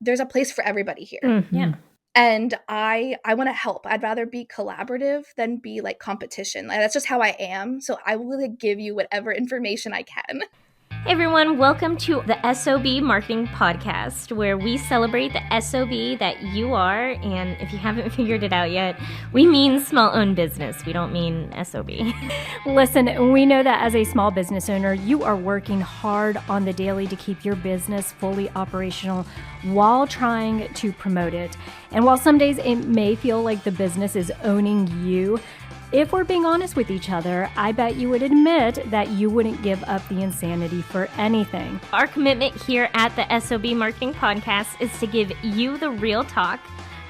there's a place for everybody here. Mm-hmm. Yeah. And I want to help. I'd rather be collaborative than be like competition. Like, that's just how I am. So I will like give you whatever information I can. Hey everyone, welcome to the S.O.B Marketing Podcast, where we celebrate the S.O.B that you are, and if you haven't figured it out yet, we mean small-owned business. We don't mean S.O.B. Listen, we know that as a small business owner, you are working hard on the daily to keep your business fully operational while trying to promote it. And while some days it may feel like the business is owning you, if we're being honest with each other, I bet you would admit that you wouldn't give up the insanity for anything. Our commitment here at the S.O.B Marketing Podcast is to give you the real talk,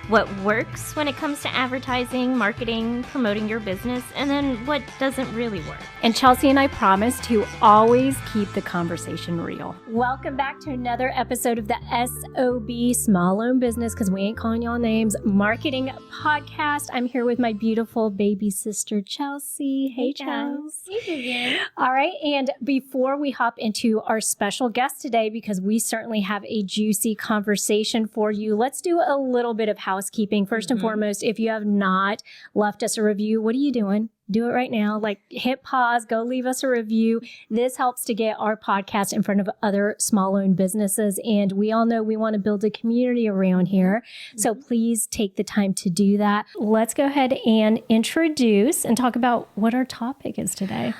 what works when it comes to advertising, marketing, promoting your business, and then what doesn't really work. And Chelsea and I promise to always keep the conversation real. Welcome back to another episode of the S.O.B Small Owned Business, because we ain't calling y'all names, Marketing Podcast. I'm here with my beautiful baby sister, Chelsea. Hey, Chelsea. Hey, Vivian. All right. And before we hop into our special guest today, because we certainly have a juicy conversation for you, let's do a little bit of housekeeping. First and foremost, if you have not left us a review, what are you doing? Do it right now. Like, hit pause, go leave us a review. This helps to get our podcast in front of other small-owned businesses. And we all know we want to build a community around here. So please take the time to do that. Let's go ahead and introduce and talk about what our topic is today.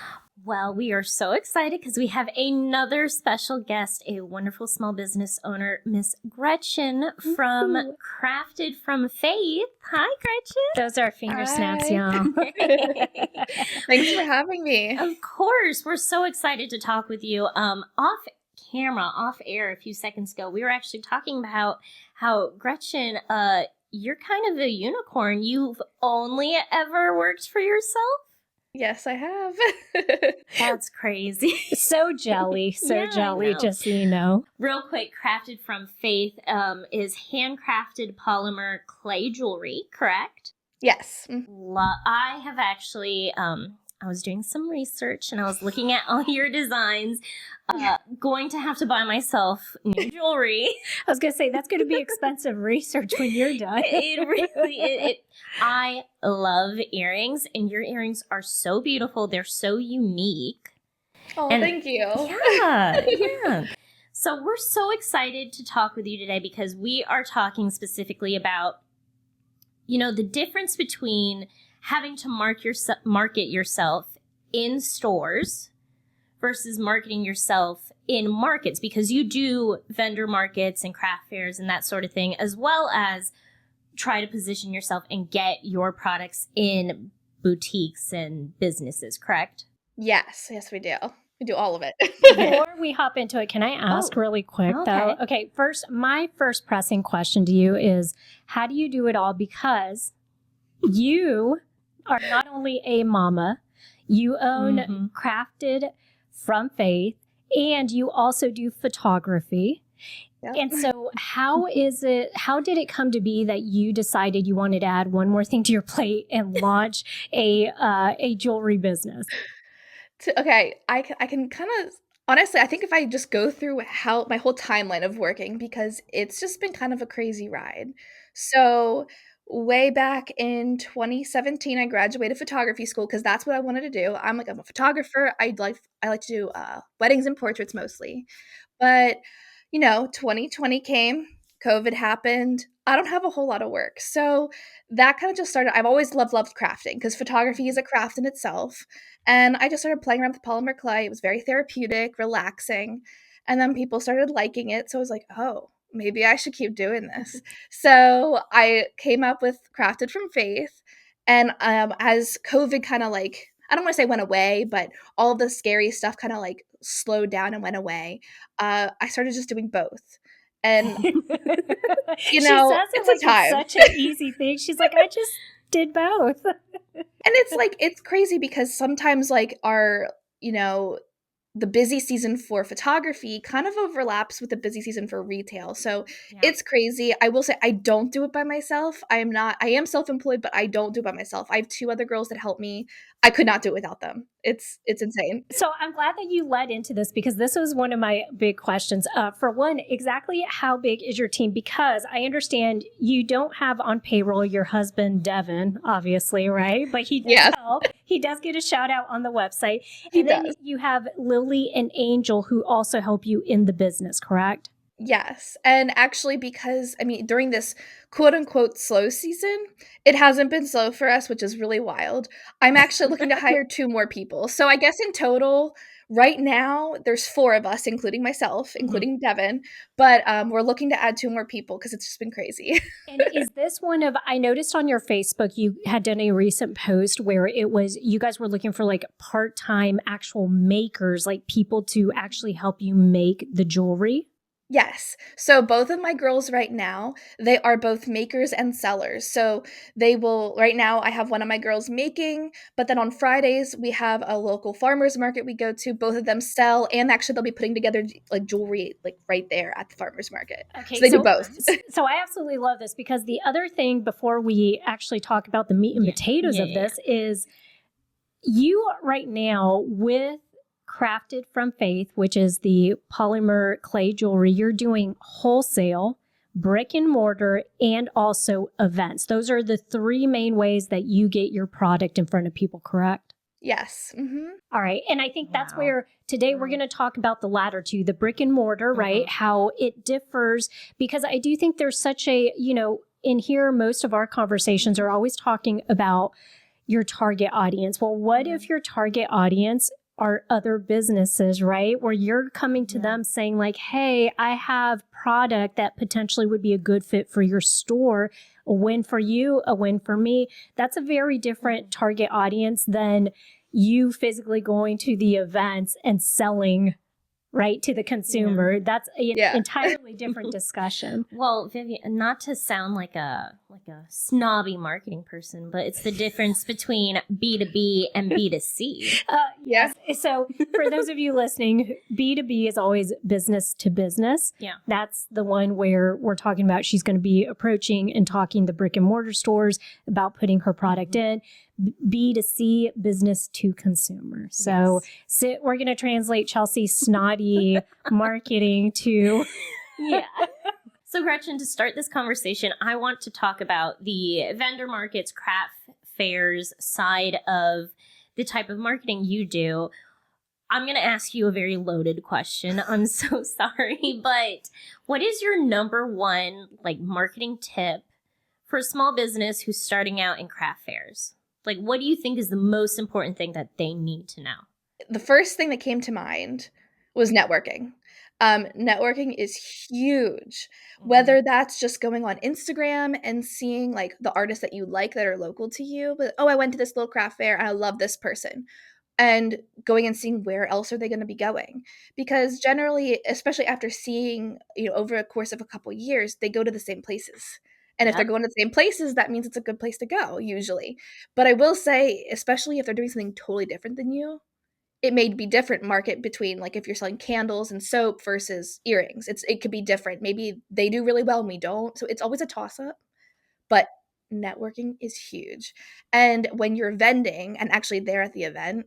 Well, we are so excited because we have another special guest, a wonderful small business owner, Miss Gretchen from Crafted from Faith. Hi, Gretchen. Those are finger snaps, Hi. y'all. Thanks for having me. Of course. We're so excited to talk with you. Off camera, off air a few seconds ago, we were actually talking about how Gretchen, you're kind of a unicorn. You've only ever worked for yourself? Yes, I have. That's crazy. So jelly, Yeah, I jelly, know. just so you know. Real quick, Crafted from Faith is handcrafted polymer clay jewelry, correct? Yes. I have actually, I was doing some research and I was looking at all your designs, going to have to buy myself new jewelry. I was going to say, that's going to be expensive research when you're done. It really, I love earrings, and your earrings are so beautiful. They're so unique. Oh, And- thank you. Yeah. So we're so excited to talk with you today because we are talking specifically about, the difference between having to market yourself in stores versus marketing yourself in markets, because you do vendor markets and craft fairs and that sort of thing, as well as try to position yourself and get your products in boutiques and businesses, correct? Yes, we do. We do all of it. Before we hop into it, can I ask really quick, though? Okay, my first pressing question to you is, how do you do it all? Because you are not only a mama, you own Crafted from Faith, and you also do photography. Yep. And so how did it come to be that you decided you wanted to add one more thing to your plate and launch a jewelry business? Okay, I can kind of, honestly, I think if I just go through how my whole timeline of working, because it's just been kind of a crazy ride. So way back in 2017, I graduated photography school because that's what I wanted to do. I'm a photographer. I like to do weddings and portraits mostly. But 2020 came, COVID happened. I don't have a whole lot of work. So that kind of just started. I've always loved crafting because photography is a craft in itself. And I just started playing around with polymer clay. It was very therapeutic, relaxing. And then people started liking it. So I was like, oh, maybe I should keep doing this. So I came up with Crafted from Faith. And as COVID kind of I don't want to say went away, but all of the scary stuff kind of slowed down and went away. I started just doing both. And, She says it's a time. it's such an easy thing. She's like, I just did both. And it's crazy because sometimes our, the busy season for photography kind of overlaps with the busy season for retail. So It's crazy. I will say I don't do it by myself. I am self-employed, but I don't do it by myself. I have two other girls that help me. I could not do it without them. It's insane. So I'm glad that you led into this because this was one of my big questions. For one, exactly how big is your team? Because I understand you don't have on payroll your husband, Devin, obviously, right? But he does help. He does get a shout out on the website. And then you have Lily and Angel who also help you in the business, correct? Yes. And actually, because, I mean, during this quote unquote slow season, it hasn't been slow for us, which is really wild. I'm actually looking to hire 2 more people. So I guess in total, right now, there's 4 of us, including myself, including Devin. But we're looking to add 2 more people because it's just been crazy. And is this one of, I noticed on your Facebook, you had done a recent post where it was, you guys were looking for like part-time actual makers, like people to actually help you make the jewelry? Yes. So both of my girls right now, they are both makers and sellers. So they will, right now, I have one of my girls making, but then on Fridays, we have a local farmer's market we go to. Both of them sell, and actually they'll be putting together like jewelry like right there at the farmer's market. Okay, so they do both. So I absolutely love this because the other thing before we actually talk about the meat and potatoes of this is you right now with Crafted from Faith, which is the polymer clay jewelry, you're doing wholesale, brick and mortar, and also events. Those are the 3 main ways that you get your product in front of people, correct? Yes. All right. And I think that's where today we're going to talk about the latter 2, the brick and mortar, right? How it differs, because I do think there's such a, in here, most of our conversations are always talking about your target audience. Well, what if your target audience are other businesses, right? Where you're coming to them saying like, hey, I have product that potentially would be a good fit for your store, a win for you, a win for me. That's a very different target audience than you physically going to the events and selling right to the consumer. That's an entirely different discussion. Well, Vivian, not to sound like a snobby marketing person, but it's the difference between B2B and B2C. Yes. So for those of you listening, B2B is always business to business. Yeah. That's the one where we're talking about she's going to be approaching and talking the brick and mortar stores about putting her product in. B2C, business to consumer. So we're going to translate Chelsea's snotty marketing to... So Gretchen, to start this conversation, I want to talk about the vendor markets, craft fairs side of the type of marketing you do. I'm going to ask you a very loaded question. I'm so sorry, but what is your number one marketing tip for a small business who's starting out in craft fairs? What do you think is the most important thing that they need to know? The first thing that came to mind was networking. Networking is huge, whether that's just going on Instagram and seeing the artists that you like that are local to you, but I went to this little craft fair and I love this person, and going and seeing where else are they going to be going, because generally, especially after seeing over a course of a couple years, they go to the same places. And if they're going to the same places, that means it's a good place to go, usually. But I will say, especially if they're doing something totally different than you, it may be different market between if you're selling candles and soap versus earrings. It could be different. Maybe they do really well and we don't. So it's always a toss-up. But networking is huge. And when you're vending and actually there at the event,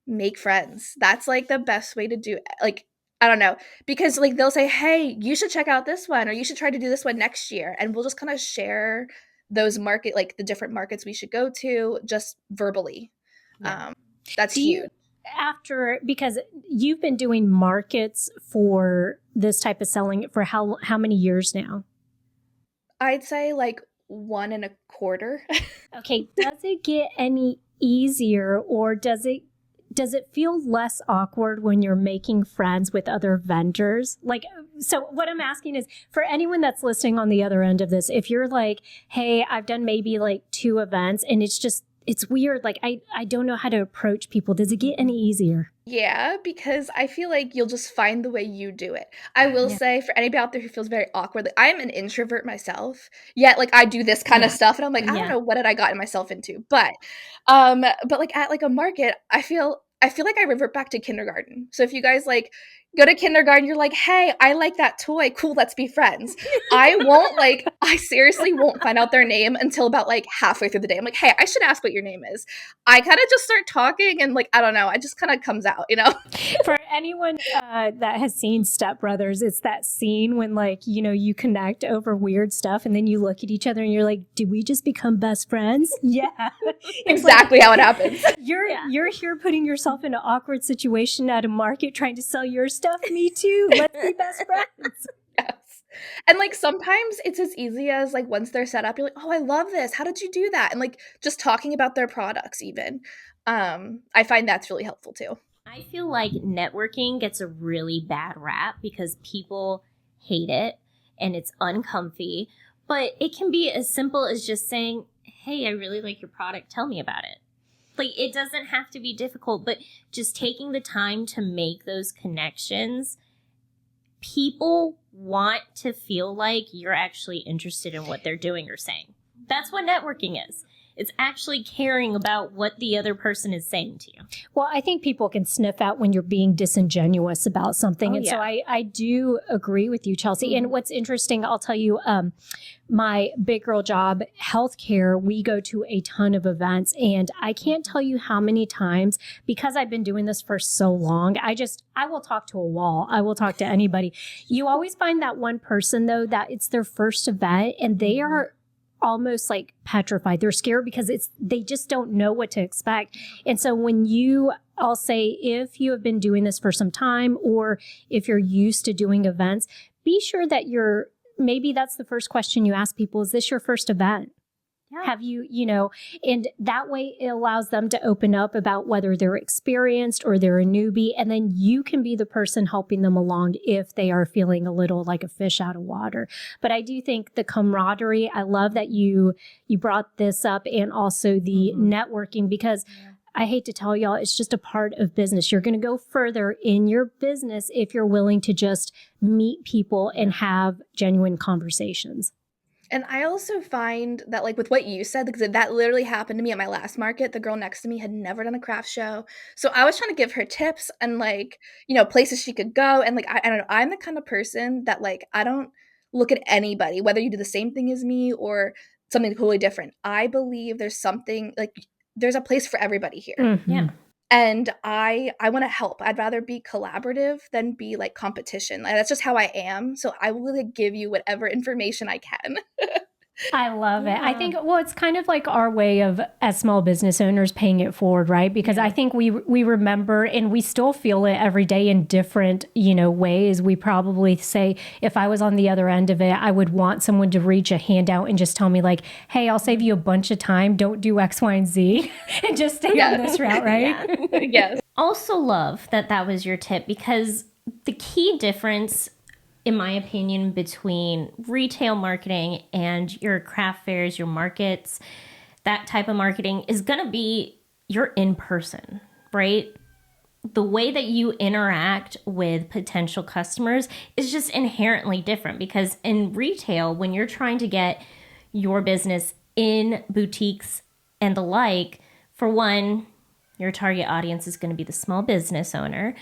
make friends. That's the best way to do it. I don't know, because they'll say, hey, you should check out this one, or you should try to do this one next year. And we'll just kind of share those the different markets we should go to just verbally. That's huge. Because you've been doing markets for this type of selling for how many years now? I'd say 1.25. Okay. Does it get any easier, or does it feel less awkward when you're making friends with other vendors? So what I'm asking is, for anyone that's listening on the other end of this, if you're hey, I've done maybe 2 events and it's weird. I don't know how to approach people. Does it get any easier? Yeah, because I feel you'll just find the way you do it. I will say, for anybody out there who feels very awkward, I'm an introvert myself, yet I do this kind of stuff, and I'm I don't know what did I gotten myself into. But at a market, I feel I revert back to kindergarten. So if you guys go to kindergarten, you're like, hey, I like that toy. Cool, let's be friends. I seriously won't find out their name until about like halfway through the day. I'm like, hey, I should ask what your name is. I kind of just start talking and like, I don't know, it just kind of comes out, you know? For anyone that has seen Step Brothers, it's that scene when like, you know, you connect over weird stuff and then you look at each other and you're like, did we just become best friends? Yeah. Exactly how it happens. You're here putting yourself in an awkward situation at a market trying to sell your stuff. Me too. Let's be best friends. Yes. And like sometimes it's as easy as like once they're set up, you're like, oh, I love this. How did you do that? And like just talking about their products even. I find that's really helpful too. I feel like networking gets a really bad rap because people hate it and it's uncomfy. But it can be as simple as just saying, hey, I really like your product. Tell me about it. Like, it doesn't have to be difficult, but just taking the time to make those connections, people want to feel like you're actually interested in what they're doing or saying. That's what networking is. It's actually caring about what the other person is saying to you. Well, I think people can sniff out when you're being disingenuous about something. So I do agree with you, Chelsea. Mm-hmm. And what's interesting, I'll tell you, my big girl job, healthcare, we go to a ton of events. And I can't tell you how many times, because I've been doing this for so long, I will talk to a wall. I will talk to anybody. You always find that one person, though, that it's their first event and they are almost like petrified. They're scared because they just don't know what to expect. And so I'll say, if you have been doing this for some time, or if you're used to doing events, be sure that maybe that's the first question you ask people. Is this your first event? Yeah. Have you, and that way it allows them to open up about whether they're experienced or they're a newbie. And then you can be the person helping them along if they are feeling a little like a fish out of water. But I do think the camaraderie, I love that you brought this up, and also the networking, because I hate to tell y'all, it's just a part of business. You're going to go further in your business if you're willing to just meet people and have genuine conversations. And I also find that, like, with what you said, because that literally happened to me at my last market. The girl next to me had never done a craft show. So I was trying to give her tips and, like, places she could go. And, like, I don't know, I'm the kind of person that, like, I don't look at anybody, whether you do the same thing as me or something totally different. I believe there's something, like, there's a place for everybody here. Mm-hmm. Yeah. And I want to help. I'd rather be collaborative than be like competition. Like, that's just how I am. So I will like give you whatever information I can. I love it. I think, it's kind of like our way of, as small business owners, paying it forward, right? Because I think we remember, and we still feel it every day in different, ways. We probably say, if I was on the other end of it, I would want someone to reach a hand out and just tell me like, hey, I'll save you a bunch of time. Don't do X, Y, and Z and just stay on this route, right? Yes. Also love that was your tip, because the key difference, in my opinion, between retail marketing and your craft fairs, your markets, that type of marketing is going to be you're in person, right? The way that you interact with potential customers is just inherently different, because in retail, when you're trying to get your business in boutiques and the like, for one, your target audience is going to be the small business owner.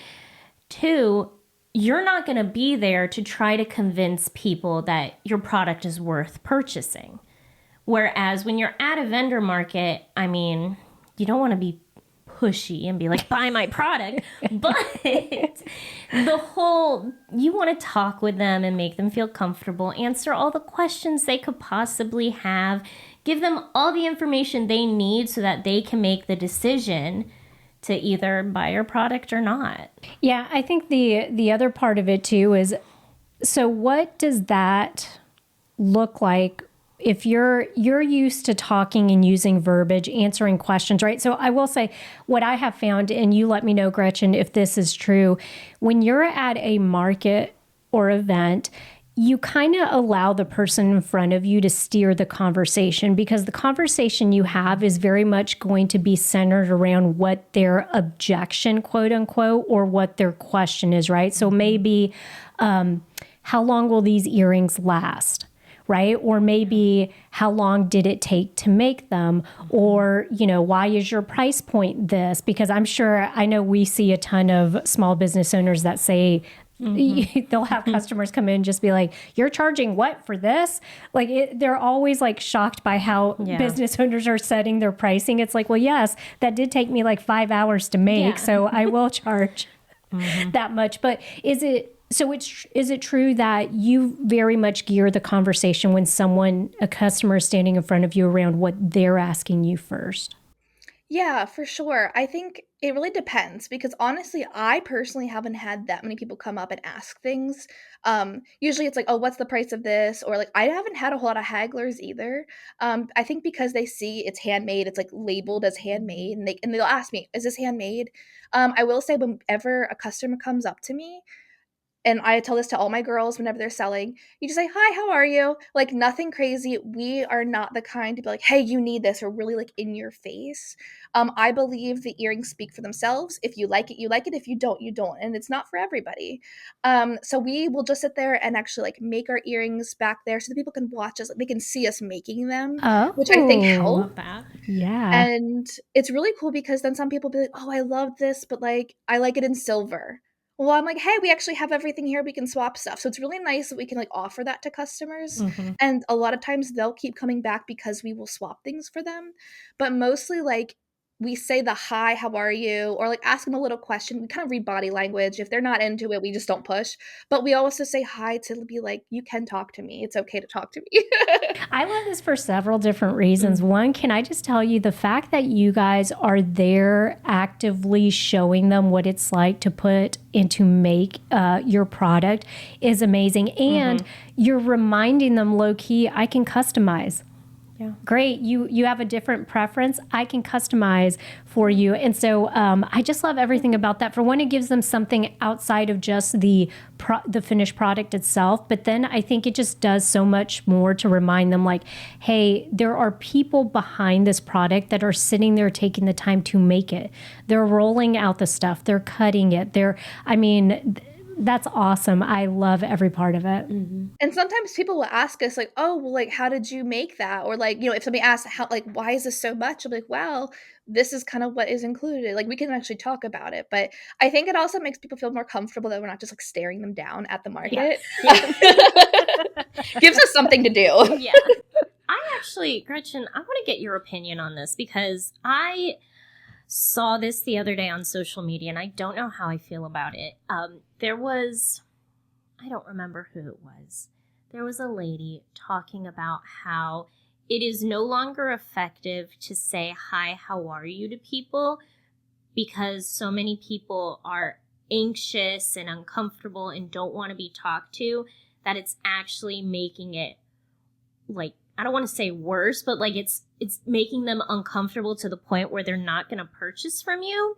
Two, you're not going to be there to try to convince people that your product is worth purchasing. Whereas when you're at a vendor market, I mean, you don't want to be pushy and be like, buy my product, but you want to talk with them and make them feel comfortable, answer all the questions they could possibly have, give them all the information they need so that they can make the decision to either buy your product or not. Yeah, I think the other part of it too is, so what does that look like if you're used to talking and using verbiage, answering questions, right? So I will say what I have found, and you let me know, Gretchen, if this is true, when you're at a market or event, you kind of allow the person in front of you to steer the conversation, because the conversation you have is very much going to be centered around what their objection, quote unquote, or what their question is, right? So maybe, how long will these earrings last? Right? Or maybe how long did it take to make them? Or, why is your price point this? Because I know we see a ton of small business owners that say they'll have customers come in and just be like, you're charging what for this? Like they're always like shocked by how business owners are setting their pricing. It's like, well, yes, that did take me like 5 hours to make. So I will charge that much. But is it true that you very much gear the conversation when a customer is standing in front of you around what they're asking you first? Yeah, for sure. I think it really depends because honestly, I personally haven't had that many people come up and ask things. Usually it's like, oh, what's the price of this? Or like, I haven't had a whole lot of hagglers either. I think because they see it's handmade, it's like labeled as handmade, and they'll ask me, is this handmade? I will say whenever a customer comes up to me, and I tell this to all my girls whenever they're selling, you just say, hi, how are you? Like nothing crazy. We are not the kind to be like, hey, you need this, or really like in your face. I believe the earrings speak for themselves. If you like it, you like it. If you don't, you don't. And it's not for everybody. So we will just sit there and actually like make our earrings back there so that people can watch us. Like, they can see us making them, which I think helps. Yeah. And it's really cool because then some people be like, oh, I love this, but like, I like it in silver. Well, I'm like, hey, we actually have everything here. We can swap stuff. So it's really nice that we can like offer that to customers. And a lot of times they'll keep coming back because we will swap things for them. But mostly like we say the hi, how are you? Or like ask them a little question. We kind of read body language. If they're not into it, we just don't push. But we also say hi to be like, you can talk to me. It's okay to talk to me. I love this for several different reasons. One, can I just tell you the fact that you guys are there actively showing them what it's like to put and to make your product is amazing. And you're reminding them low key, I can customize. Yeah. Great. You have a different preference. I can customize for you. And so I just love everything about that. For one, it gives them something outside of just the finished product itself. But then I think it just does so much more to remind them like, hey, there are people behind this product that are sitting there taking the time to make it. They're rolling out the stuff. They're cutting it. That's awesome. I love every part of it. And sometimes people will ask us like, oh, well, like, how did you make that? Or like, if somebody asks how, like, why is this so much? I'm like, well, this is kind of what is included. Like, we can actually talk about it. But I think it also makes people feel more comfortable that we're not just like staring them down at the market. Gives us something to do. Yeah. Gretchen, I want to get your opinion on this because I saw this the other day on social media and I don't know how I feel about it. I don't remember who it was. There was a lady talking about how it is no longer effective to say, hi, how are you to people because so many people are anxious and uncomfortable and don't want to be talked to, that it's actually making it like, I don't want to say worse, but like it's making them uncomfortable to the point where they're not going to purchase from you.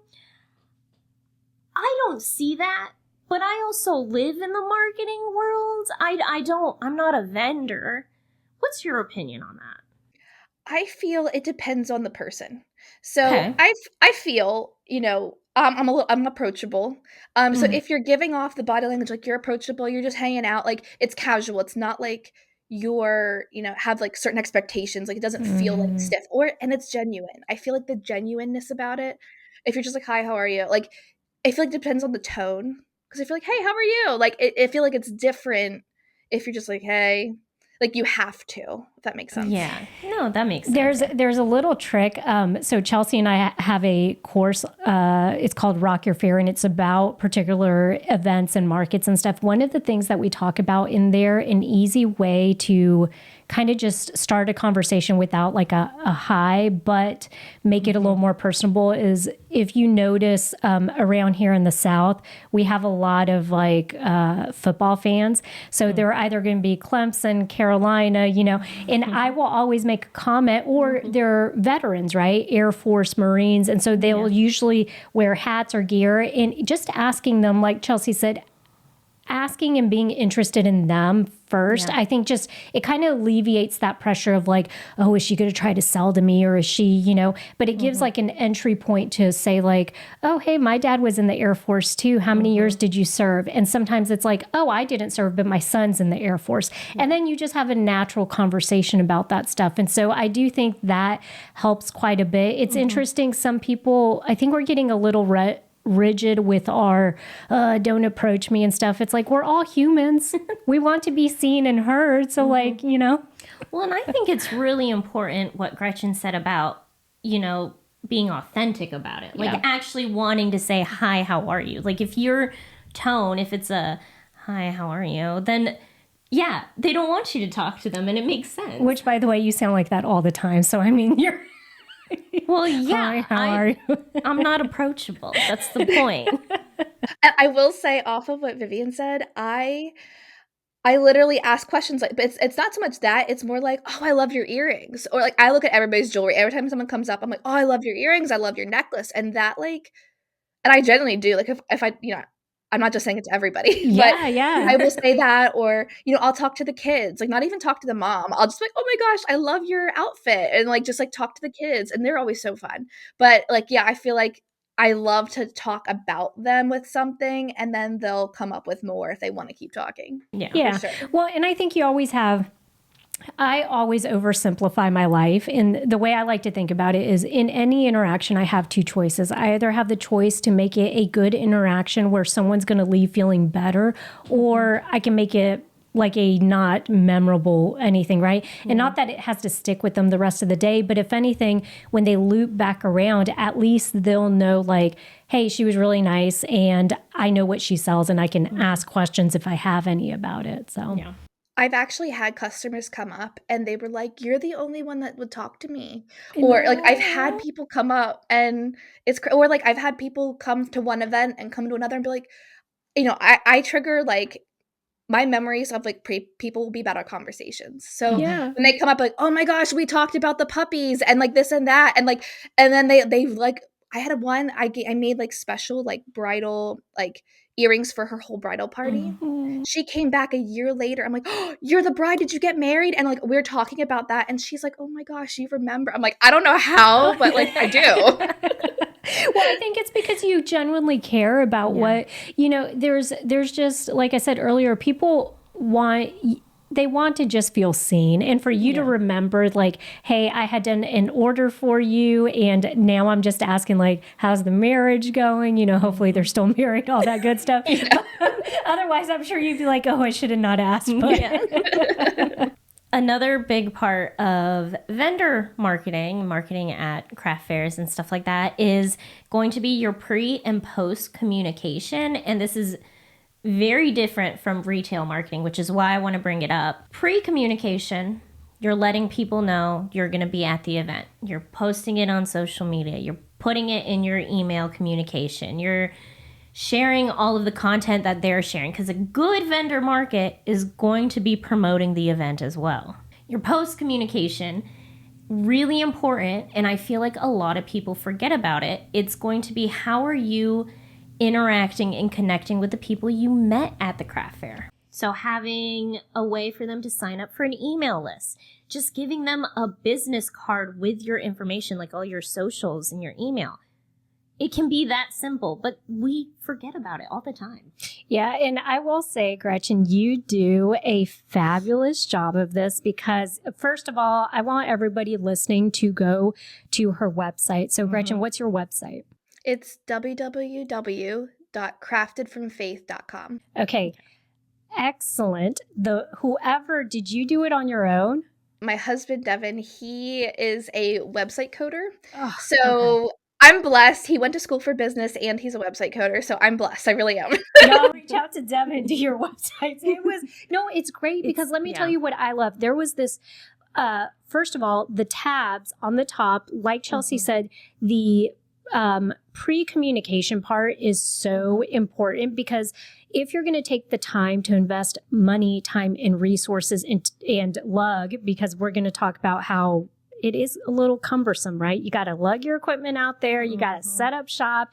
I don't see that, but I also live in the marketing world. I'm not a vendor. What's your opinion on that? I feel it depends on the person. So Okay. I feel, I'm approachable. So if you're giving off the body language, like you're approachable, you're just hanging out, like it's casual. It's not like you're, have like certain expectations. Like it doesn't feel like stiff and it's genuine. I feel like the genuineness about it, if you're just like, hi, how are you? Like, I feel like it depends on the tone. Cause I feel like, hey, how are you? Like, I feel like it's different if you're just like, hey, like you have to, if that makes sense. Yeah, no, that makes sense. There's a little trick. So Chelsea and I have a course. It's called Rock Your Fair, and it's about particular events and markets and stuff. One of the things that we talk about in there, an easy way to kind of just start a conversation without like a hi, but make it a little more personable is if you notice around here in the South, we have a lot of like football fans. So they're either going to be Clemson, Carolina, and I will always make a comment, or they're veterans, right? Air Force, Marines. And so they'll usually wear hats or gear, and just asking them, like Chelsea said, asking and being interested in them first, I think just it kind of alleviates that pressure of like, oh, is she going to try to sell to me, or is she, but it gives like an entry point to say like, oh, hey, my dad was in the Air Force too. How many years did you serve? And sometimes it's like, oh, I didn't serve, but my son's in the Air Force. And then you just have a natural conversation about that stuff. And so I do think that helps quite a bit. It's interesting. Some people, I think we're getting a little rigid with our don't approach me and stuff. It's like, we're all humans. We want to be seen and heard. So like, you know. Well, and I think it's really important what Gretchen said about, you know, being authentic about it. Like actually wanting to say, hi, how are you? Like if your tone, if it's a, hi, how are you? Then yeah, they don't want you to talk to them and it makes sense. Which, by the way, you sound like that all the time. So, I mean, you're... Well, yeah. Hi, how are you? I'm not approachable. That's the point. And I will say, off of what Vivian said, I literally ask questions like, but it's not so much that, it's more like, oh, I love your earrings. Or like, I look at everybody's jewelry. Every time someone comes up, I'm like, oh, I love your earrings. I love your necklace. And that like, and I genuinely do. Like if I, you know, I'm not just saying it to everybody, but I will say that, or, you know, I'll talk to the kids, like not even talk to the mom. I'll just be like, oh my gosh, I love your outfit. And like, just like talk to the kids, and they're always so fun. But like, yeah, I feel like I love to talk about them with something, and then they'll come up with more if they want to keep talking. Yeah. For sure. Well, and I think I always oversimplify my life. And the way I like to think about it is, in any interaction, I have two choices. I either have the choice to make it a good interaction where someone's going to leave feeling better, or I can make it like a not memorable anything, right? And not that it has to stick with them the rest of the day, but if anything, when they loop back around, at least they'll know like, hey, she was really nice and I know what she sells and I can ask questions if I have any about it. So Yeah. I've actually had customers come up and they were like, you're the only one that would talk to me. Or like I've had people come up and or like I've had people come to one event and come to another and be like, you know, I trigger like my memories of like people will be about our conversations. So when they come up like, oh my gosh, we talked about the puppies and like this and that. And like, and then they like, I had one, I made like special like bridal, like earrings for her whole bridal party. She came back a year later. I'm like, oh, you're the bride. Did you get married? And like, we're talking about that. And she's like, oh my gosh, you remember? I'm like, I don't know how, but like I do. Well, I think it's because you genuinely care about what, you know, there's just, like I said earlier, people they want to just feel seen. And for you to remember like, hey, I had done an order for you and now I'm just asking like, how's the marriage going? You know, hopefully they're still married, all that good stuff. Otherwise, I'm sure you'd be like, oh, I should have not asked. But Another big part of vendor marketing at craft fairs and stuff like that is going to be your pre and post communication. And this is very different from retail marketing, which is why I want to bring it up. Pre-communication, you're letting people know you're going to be at the event. You're posting it on social media. You're putting it in your email communication. You're sharing all of the content that they're sharing, because a good vendor market is going to be promoting the event as well. Your post communication, really important, and I feel like a lot of people forget about it. It's going to be, how are you interacting and connecting with the people you met at the craft fair? So having a way for them to sign up for an email list, just giving them a business card with your information, like all your socials and your email. It can be that simple, but we forget about it all the time. Yeah, and I will say, Gretchen, you do a fabulous job of this because, first of all, I want everybody listening to go to her website. So, Gretchen, what's your website? It's www.craftedfromfaith.com. Okay, excellent. Did you do it on your own? My husband, Devin, he is a website coder. Oh, so... okay. I'm blessed. He went to school for business and he's a website coder, so I'm blessed. I really am. Y'all reach out to Devin to your website. It's great because let me tell you what I love. There was this, first of all, the tabs on the top, like Chelsea said, the pre-communication part is so important because if you're going to take the time to invest money, time, and resources and lug, because we're going to talk about how it is a little cumbersome, right? You got to lug your equipment out there. You got to set up shop,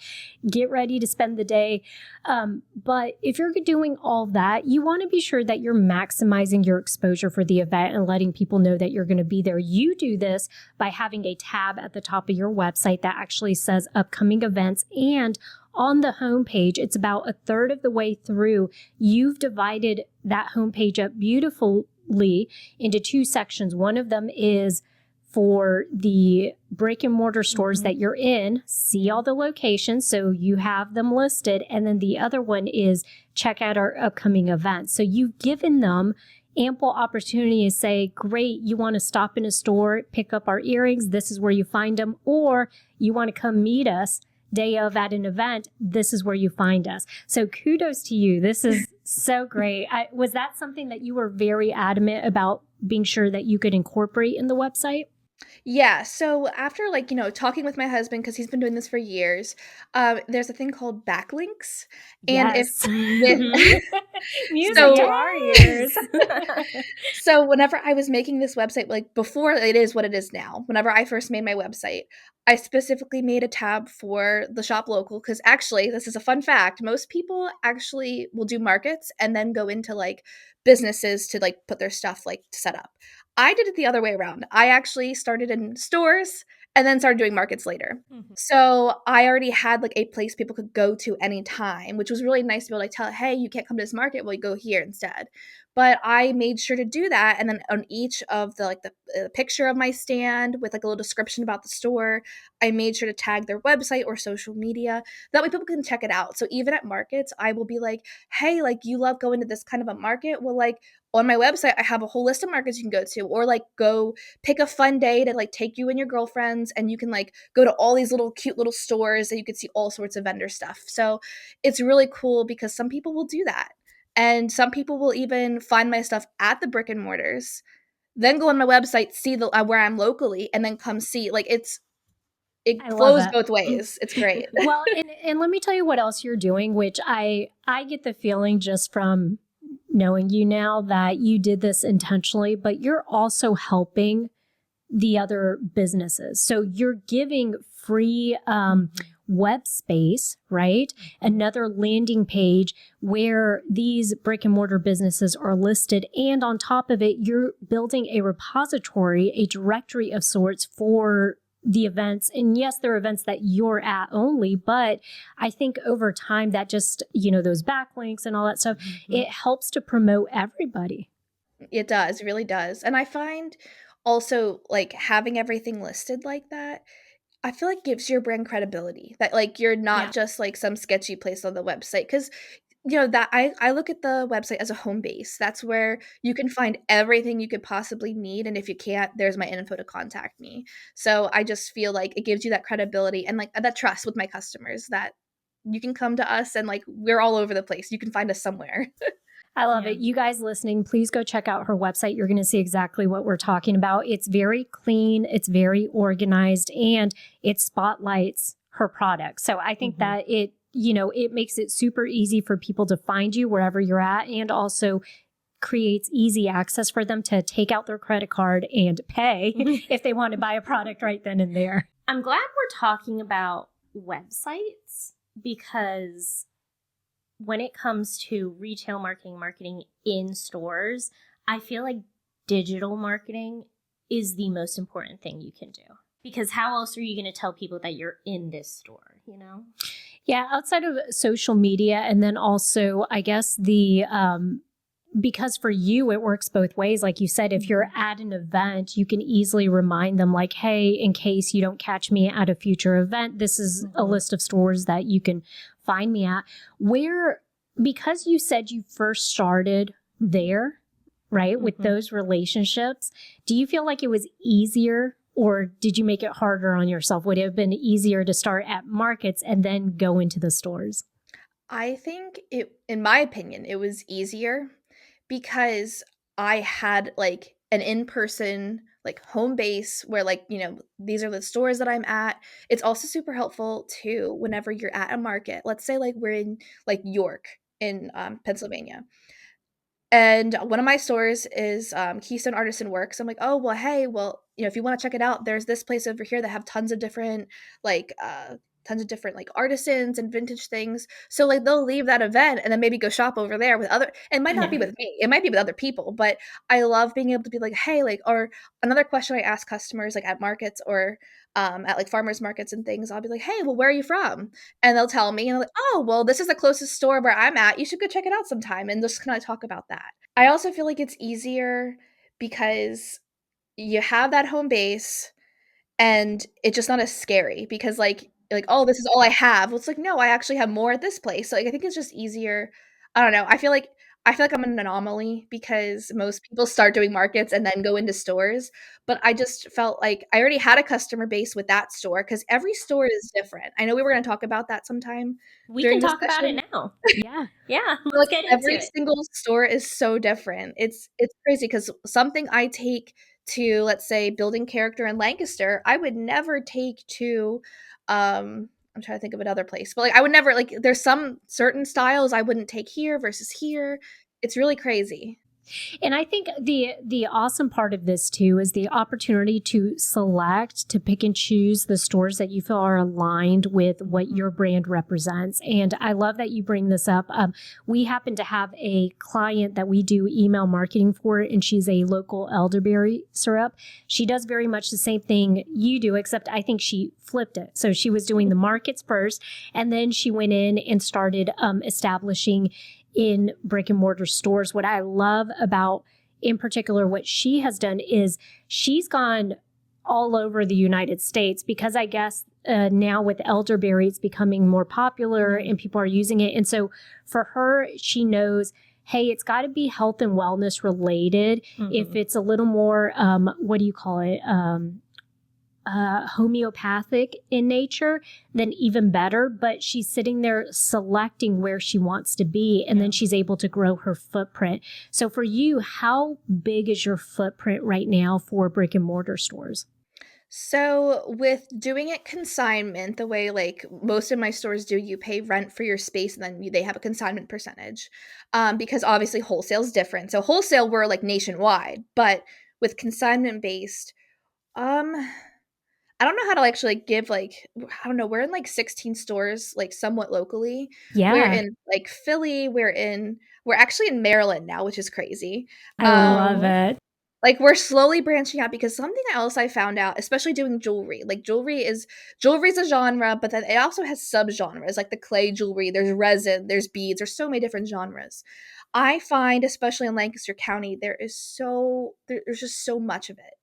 get ready to spend the day. But if you're doing all that, you want to be sure that you're maximizing your exposure for the event and letting people know that you're going to be there. You do this by having a tab at the top of your website that actually says upcoming events. And on the homepage, it's about a third of the way through. You've divided that homepage up beautifully into two sections. One of them is for the brick and mortar stores that you're in, see all the locations so you have them listed. And then the other one is check out our upcoming events. So you've given them ample opportunity to say, great, you want to stop in a store, pick up our earrings, this is where you find them, or you want to come meet us day of at an event, this is where you find us. So kudos to you. This is so great. Was that something that you were very adamant about being sure that you could incorporate in the website? Yeah, so after, like, talking with my husband, because he's been doing this for years, there's a thing called backlinks, and if Yes. with Music so to our ears. so whenever I was making this website, like, before it is what it is now, whenever I first made my website, I specifically made a tab for the shop local, because actually, this is a fun fact, most people actually will do markets and then go into, like, businesses to, like, put their stuff, like, set up. I did it the other way around. I actually started in stores and then started doing markets later. So I already had, like, a place people could go to anytime, which was really nice to be able to tell, hey, you can't come to this market, well, you go here instead. But I made sure to do that, and then on each of the, like, the picture of my stand with, like, a little description about the store, I made sure to tag their website or social media. That way people can check it out. So even at markets, I will be like, hey, like, you love going to this kind of a market? Well, like, on my website, I have a whole list of markets you can go to, or, like, go pick a fun day to, like, take you and your girlfriends, and you can, like, go to all these little cute little stores that you could see all sorts of vendor stuff. So it's really cool because some people will do that. And some people will even find my stuff at the brick and mortars, then go on my website, see the where I'm locally, and then come see. Like, it I love flows it. both ways. It's great. Well, and let me tell you what else you're doing, which I get the feeling just from knowing you now that you did this intentionally, but you're also helping the other businesses. So you're giving free web space, right? Another landing page where these brick and mortar businesses are listed. And on top of it, you're building a repository, a directory of sorts for the events. And yes, there are events that you're at only, but I think over time that just, those backlinks and all that stuff, it helps to promote everybody. It does, it really does. And I find also, like, having everything listed like that, I feel like gives your brand credibility, that, like, you're not just, like, some sketchy place on the website. Because that I look at the website as a home base. That's where you can find everything you could possibly need, and if you can't, there's my info to contact me. So I just feel like it gives you that credibility and, like, that trust with my customers that you can come to us and, like, we're all over the place. You can find us somewhere. I love it. You guys listening, please go check out her website. You're going to see exactly what we're talking about. It's very clean, it's very organized, and it spotlights her product. So I think that it makes it super easy for people to find you wherever you're at, and also creates easy access for them to take out their credit card and pay if they want to buy a product right then and there. I'm glad we're talking about websites, because when it comes to retail marketing in stores, I feel like digital marketing is the most important thing you can do. Because how else are you going to tell people that you're in this store, Yeah, outside of social media, and then also, I guess, because for you, it works both ways. Like you said, if you're at an event, you can easily remind them, like, hey, in case you don't catch me at a future event, this is a list of stores that you can find me at. Because you said you first started there, right, with those relationships, do you feel like it was easier, or did you make it harder on yourself? Would it have been easier to start at markets and then go into the stores? I think in my opinion, it was easier because I had, like, an in-person, like, home base where, like, these are the stores that I'm at. It's also super helpful too whenever you're at a market. Let's say, like, we're in, like, York in Pennsylvania. And one of my stores is Keystone Artisan Works. I'm like, oh, well, hey, well, if you want to check it out, there's this place over here that have tons of different, like, artisans and vintage things. So, like, they'll leave that event and then maybe go shop over there with other. It might not be with me. It might be with other people. But I love being able to be like, hey, like, or another question I ask customers, like, at markets or at, like, farmers markets and things, I'll be like, hey, well, where are you from? And they'll tell me, and I'm like, oh, well, this is the closest store where I'm at. You should go check it out sometime, and just kind of talk about that. I also feel like it's easier because you have that home base and it's just not as scary because like, "Oh, this is all I have." Well, it's like, "No, I actually have more at this place." So, like, I think it's just easier. I don't know. I feel like I'm an anomaly because most people start doing markets and then go into stores, but I just felt like I already had a customer base with that store because every store is different. I know we were gonna talk about that sometime We can during the talk about it session. now. Yeah. Yeah, let's Like, get into every it. single store is so different. It's crazy because something I take to, let's say, building character in Lancaster, I would never take to, I'm trying to think of another place, but, like, I would never like, there's some certain styles I wouldn't take here versus here. It's really crazy. And I think the awesome part of this too is the opportunity to select, to pick and choose the stores that you feel are aligned with what your brand represents. And I love that you bring this up. We happen to have a client that we do email marketing for, and she's a local elderberry syrup. She does very much the same thing you do, except I think she flipped it. So she was doing the markets first, and then she went in and started establishing in brick and mortar stores. What I love about, in particular, what she has done is she's gone all over the United States because I guess now with elderberry, it's becoming more popular and people are using it. And so for her, she knows, hey, it's got to be health and wellness related. If it's a little more, what do you call it? Homeopathic in nature, then even better. But she's sitting there selecting where she wants to be, and then she's able to grow her footprint. So for you, how big is your footprint right now for brick and mortar stores? So, with doing it consignment, the way like most of my stores do, you pay rent for your space and then they have a consignment percentage. Because obviously wholesale is different. So wholesale we're like nationwide, but with consignment based, um I don't know how to actually give like, I don't know, we're in like 16 stores like somewhat locally. We're Yeah, in like Philly, we're actually in Maryland now, which is crazy. I love Um it. like, we're slowly branching out because something else I found out, especially doing jewelry, like, jewelry is a genre, but then it also has subgenres, like the clay jewelry, there's resin, there's beads, there's so many different genres. I find, especially in Lancaster County, there's just so much of it.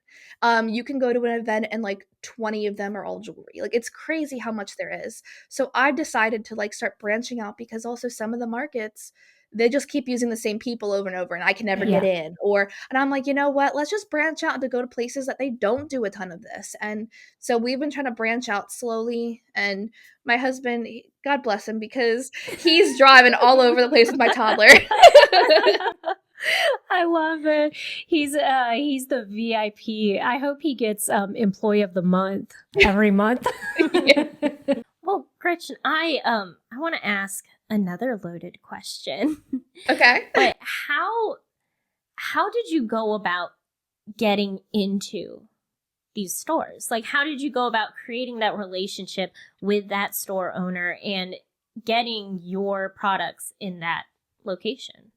You can go to an event and, like, 20 of them are all jewelry. Like, it's crazy how much there is. So, I've decided to, like, start branching out because also some of the markets, they just keep using the same people over and over, and I can never get Yeah. in, and I'm like, "You know what? Let's just branch out to go to places that they don't do a ton of this." And so we've been trying to branch out slowly, and my husband, God bless him, because he's driving all over the place with my toddler. I love it. He's the VIP. I hope he gets employee of the month every month. Yeah. Well, Gretchen, I want to ask another loaded question. Okay. But how did you go about getting into these stores? Like, how did you go about creating that relationship with that store owner and getting your products in that location?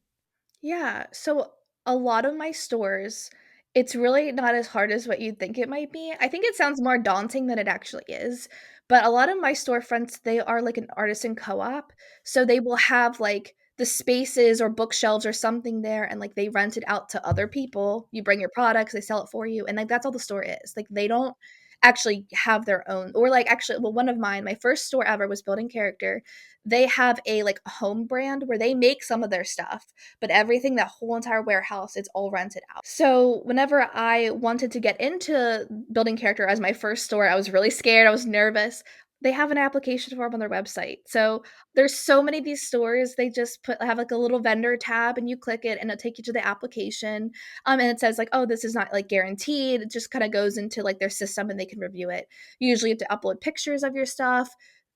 Yeah, so a lot of my stores, it's really not as hard as what you'd think it might be. I think it sounds more daunting than it actually is, but a lot of my storefronts, they are like an artisan co-op, so they will have, like, the spaces or bookshelves or something there, and, like, they rent it out to other people. You bring your products, they sell it for you, and, like, that's all the store is. Like, they don't actually have their own, or, like, actually well, one of mine, my first store ever was Building Character. They have a, like, home brand where they make some of their stuff, but everything, that whole entire warehouse, it's all rented out. So whenever I wanted to get into Building Character as my first store, I was really scared, I was nervous. They have an application form on their website. So there's so many of these stores, they just have like a little vendor tab and you click it and it'll take you to the application. And it says like, oh, this is not like guaranteed. It just kind of goes into like their system and they can review it. You usually have to upload pictures of your stuff,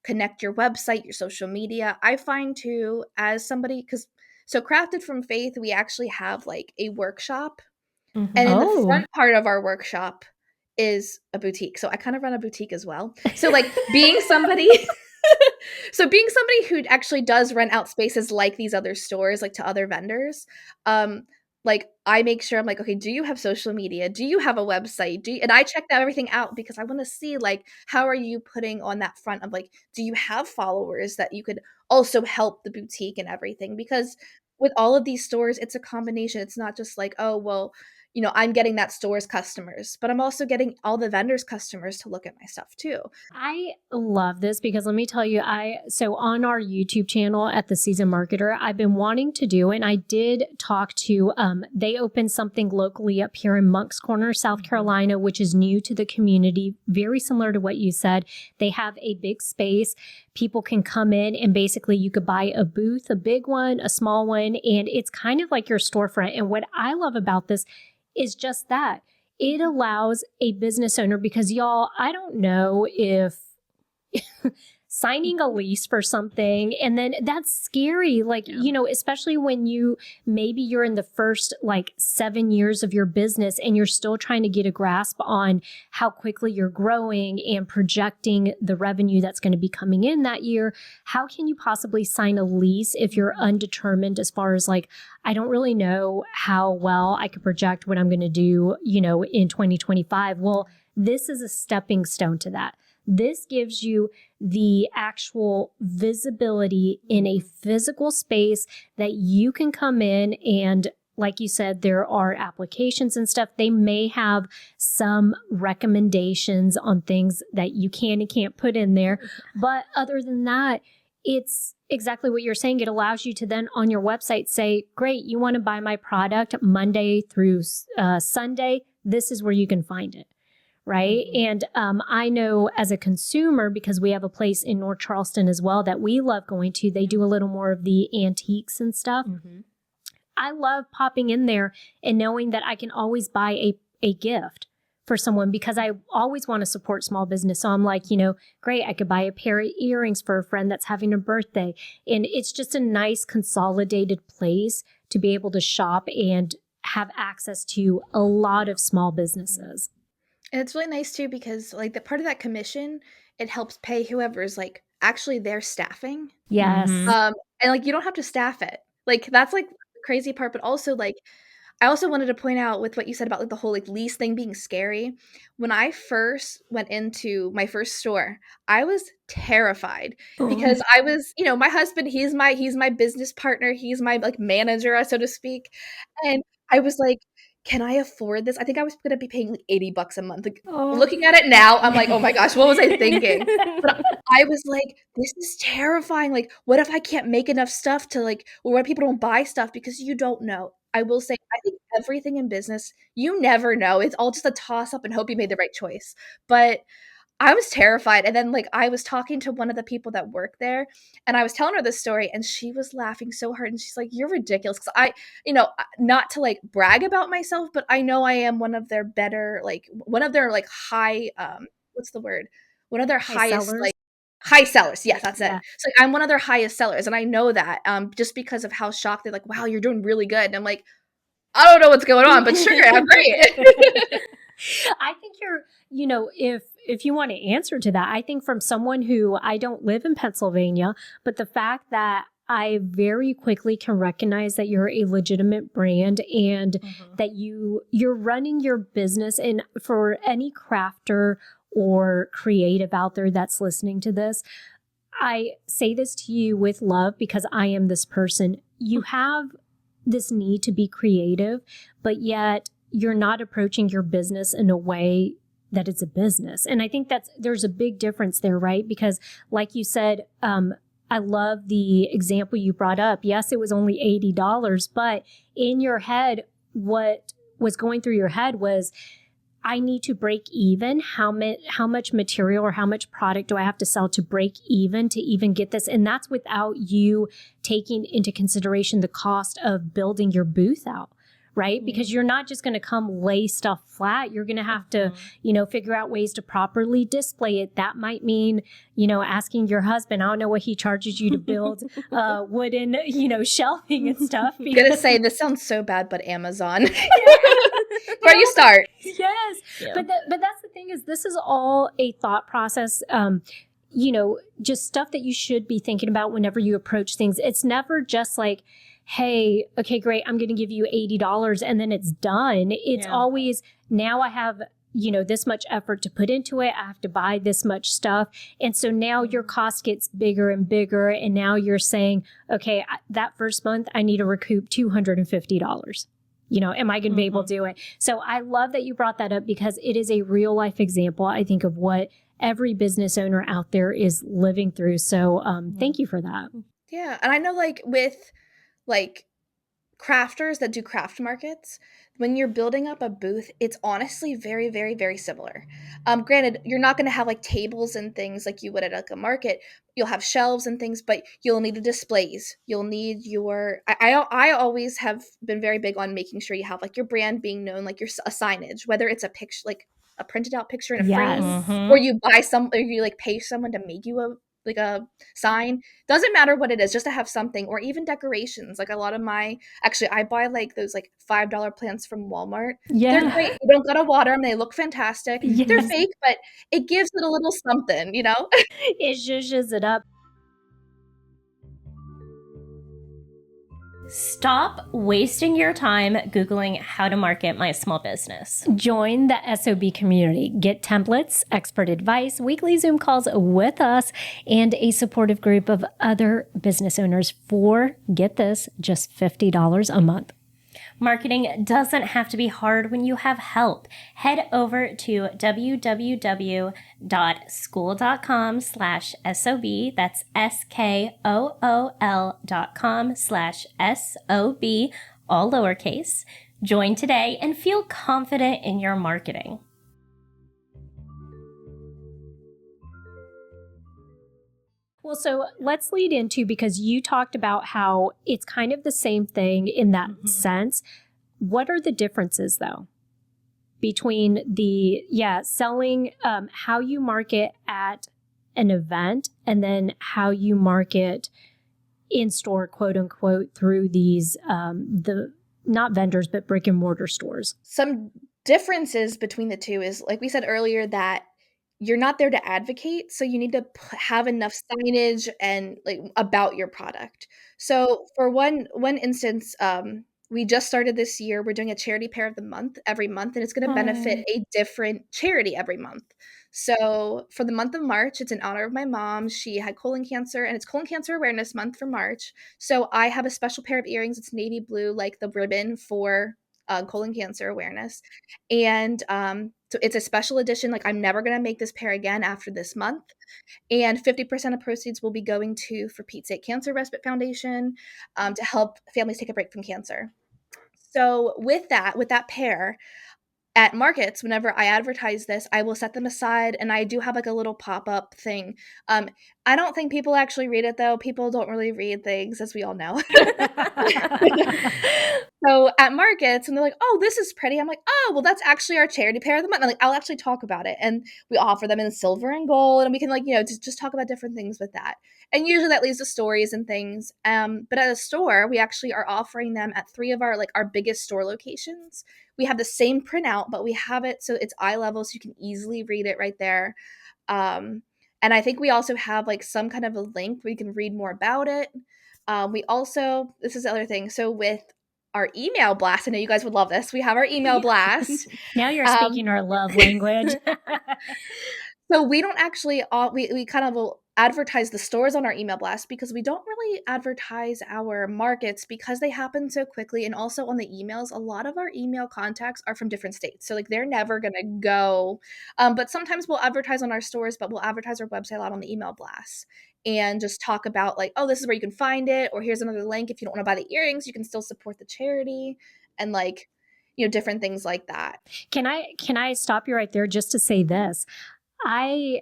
connect your website, your social media. I find too, as somebody, because so Crafted from Faith, we actually have like a workshop, and in the Oh, front part of our workshop is a boutique. So I kind of run a boutique as well. So like being somebody so being somebody who actually does rent out spaces like these other stores, like to other vendors, um, like I make sure I'm like, okay, do you have social media? Do you have a website? And I check that everything out because I want to see like how are you putting on that front of like, do you have followers that you could also help the boutique and everything? Because with all of these stores, it's a combination. It's not just like, oh, well, I'm getting that store's customers, but I'm also getting all the vendors' customers to look at my stuff too. I love this because let me tell you, so on our YouTube channel at The Seasoned Marketer, I've been wanting to do, and I did talk to, they opened something locally up here in Moncks Corner, South Carolina, which is new to the community, very similar to what you said. They have a big space. People can come in and basically you could buy a booth, a big one, a small one, and it's kind of like your storefront. And what I love about this is just that. It allows a business owner, because y'all, I don't know if signing a lease for something, and then that's scary. Like, especially when maybe you're in the first 7 years of your business and you're still trying to get a grasp on how quickly you're growing and projecting the revenue that's going to be coming in that year. How can you possibly sign a lease if you're undetermined as far as I don't really know how well I could project what I'm going to do, in 2025. Well, this is a stepping stone to that. This gives you the actual visibility in a physical space that you can come in and, like you said, there are applications and stuff. They may have some recommendations on things that you can and can't put in there. But other than that, it's exactly what you're saying. It allows you to then on your website say, great, you want to buy my product Monday through Sunday. This is where you can find it. Right. And I know as a consumer, because we have a place in North Charleston as well that we love going to, they do a little more of the antiques and stuff. I love popping in there and knowing that I can always buy a gift for someone, because I always want to support small business. So I'm like, great, I could buy a pair of earrings for a friend that's having a birthday. And it's just a nice consolidated place to be able to shop and have access to a lot of small businesses. And it's really nice too, because the part of that commission, it helps pay whoever's actually their staffing. Yes. And you don't have to staff it. That's the crazy part. But also I also wanted to point out with what you said about the whole lease thing being scary. When I first went into my first store, I was terrified because I was, my husband, he's my business partner. He's my manager, so to speak. And I was like, can I afford this? I think I was going to be paying $80 a month. Looking at it now, I'm like, oh my gosh, what was I thinking? But I was like, this is terrifying. What if I can't make enough stuff to or what if people don't buy stuff? Because you don't know. I will say, I think everything in business, you never know. It's all just a toss up and hope you made the right choice. But I was terrified. And then I was talking to one of the people that work there, and I was telling her this story, and she was laughing so hard, and she's like, you're ridiculous. Cause I, not to brag about myself, but I know I am one of their better, one of their high, what's the word? One of their highest sellers? High sellers. Yes, that's Yeah. it. So I'm one of their highest sellers. And I know that just because of how shocked they're wow, you're doing really good. And I'm like, I don't know what's going on, but sure, I'm great. I think if you want to answer to that, I think from someone who, I don't live in Pennsylvania, but the fact that I very quickly can recognize that you're a legitimate brand and that you're running your business. And for any crafter or creative out there that's listening to this, I say this to you with love because I am this person. You have this need to be creative, but yet you're not approaching your business in a way that it's a business. And I think there's a big difference there, right? Because like you said, I love the example you brought up. Yes, it was only $80, but in your head, what was going through your head was, I need to break even. How much material or how much product do I have to sell to break even to even get this? And that's without you taking into consideration the cost of building your booth out. Right? Because you're not just going to come lay stuff flat. You're going to have to, figure out ways to properly display it. That might mean, asking your husband, I don't know what he charges you to build wooden, shelving and stuff. I'm going to say, this sounds so bad, but Amazon. Where you start. Yes. Yeah. But that's the thing is, this is all a thought process. Just stuff that you should be thinking about whenever you approach things. It's never just hey, okay, great, I'm going to give you $80 and then it's done. It's always, now I have, this much effort to put into it. I have to buy this much stuff. And so now your cost gets bigger and bigger. And now you're saying, okay, that first month I need to recoup $250. am I going to be able to do it? So I love that you brought that up because it is a real life example, I think, of what every business owner out there is living through. So thank you for that. Yeah. And I know with crafters that do craft markets, when you're building up a booth, it's honestly very, very, very similar. Granted, you're not going to have tables and things like you would at a market. You'll have shelves and things, but you'll need the displays. You'll need I always have been very big on making sure you have your brand being known, a signage, whether it's a picture, a printed out picture in a frame, or you buy or you pay someone to make you a sign. Doesn't matter what it is, just to have something, or even decorations. A lot of I buy those $5 plants from Walmart. Yeah. They're great. You don't gotta water them. They look fantastic. Yes. They're fake, but it gives it a little something, It zhuzhes it up. Stop wasting your time Googling how to market my small business. Join the S.O.B community. Get templates, expert advice, weekly Zoom calls with us, and a supportive group of other business owners for, get this, just $50 a month. Marketing doesn't have to be hard when you have help. Head over to www.school.com/SOB. That's SKOOL.com/SOB, all lowercase. Join today and feel confident in your marketing. Well, so let's lead into, because you talked about how it's kind of the same thing in that sense. What are the differences, though, between selling, how you market at an event and then how you market in store, quote unquote, through these, not vendors, but brick and mortar stores? Some differences between the two is, like we said earlier, that you're not there to advocate, so you need to have enough signage and about your product. So for one instance, we just started this year. We're doing a charity pair of the month every month, and it's going to benefit a different charity every month. So for the month of March, it's in honor of my mom. She had colon cancer, and it's Colon Cancer Awareness Month for March. So I have a special pair of earrings. It's navy blue, like the ribbon for colon cancer awareness. And so it's a special edition. I'm never going to make this pair again after this month. And 50% of proceeds will be going to, for Pete's sake, Cancer Respite Foundation, to help families take a break from cancer. So with that pair, at markets, whenever I advertise this, I will set them aside, and I do have a little pop-up thing. I don't think people actually read it, though. People don't really read things, as we all know. So at markets, and they're like, "Oh, this is pretty." I'm like, "Oh, well, that's actually our charity pair of the month." And I'll actually talk about it, and we offer them in silver and gold, and we can just talk about different things with that. And usually that leads to stories and things. But at a store, we actually are offering them at 3 of our biggest store locations. We have the same printout, but we have it so it's eye level, so you can easily read it right there. And I think we also have some kind of a link where you can read more about it. We also, this is the other thing, so with our email blast, I know you guys would love this. We have our email blast. Now you're speaking our love language. So we don't actually, we kind of will advertise the stores on our email blast, because we don't really advertise our markets because they happen so quickly. And also on the emails, a lot of our email contacts are from different states. So they're never going to go. But sometimes we'll advertise on our stores, but we'll advertise our website a lot on the email blast and just talk about oh, this is where you can find it. Or here's another link. If you don't want to buy the earrings, you can still support the charity, and different things like that. Can I stop you right there just to say this? I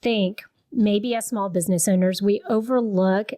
think maybe as small business owners, we overlook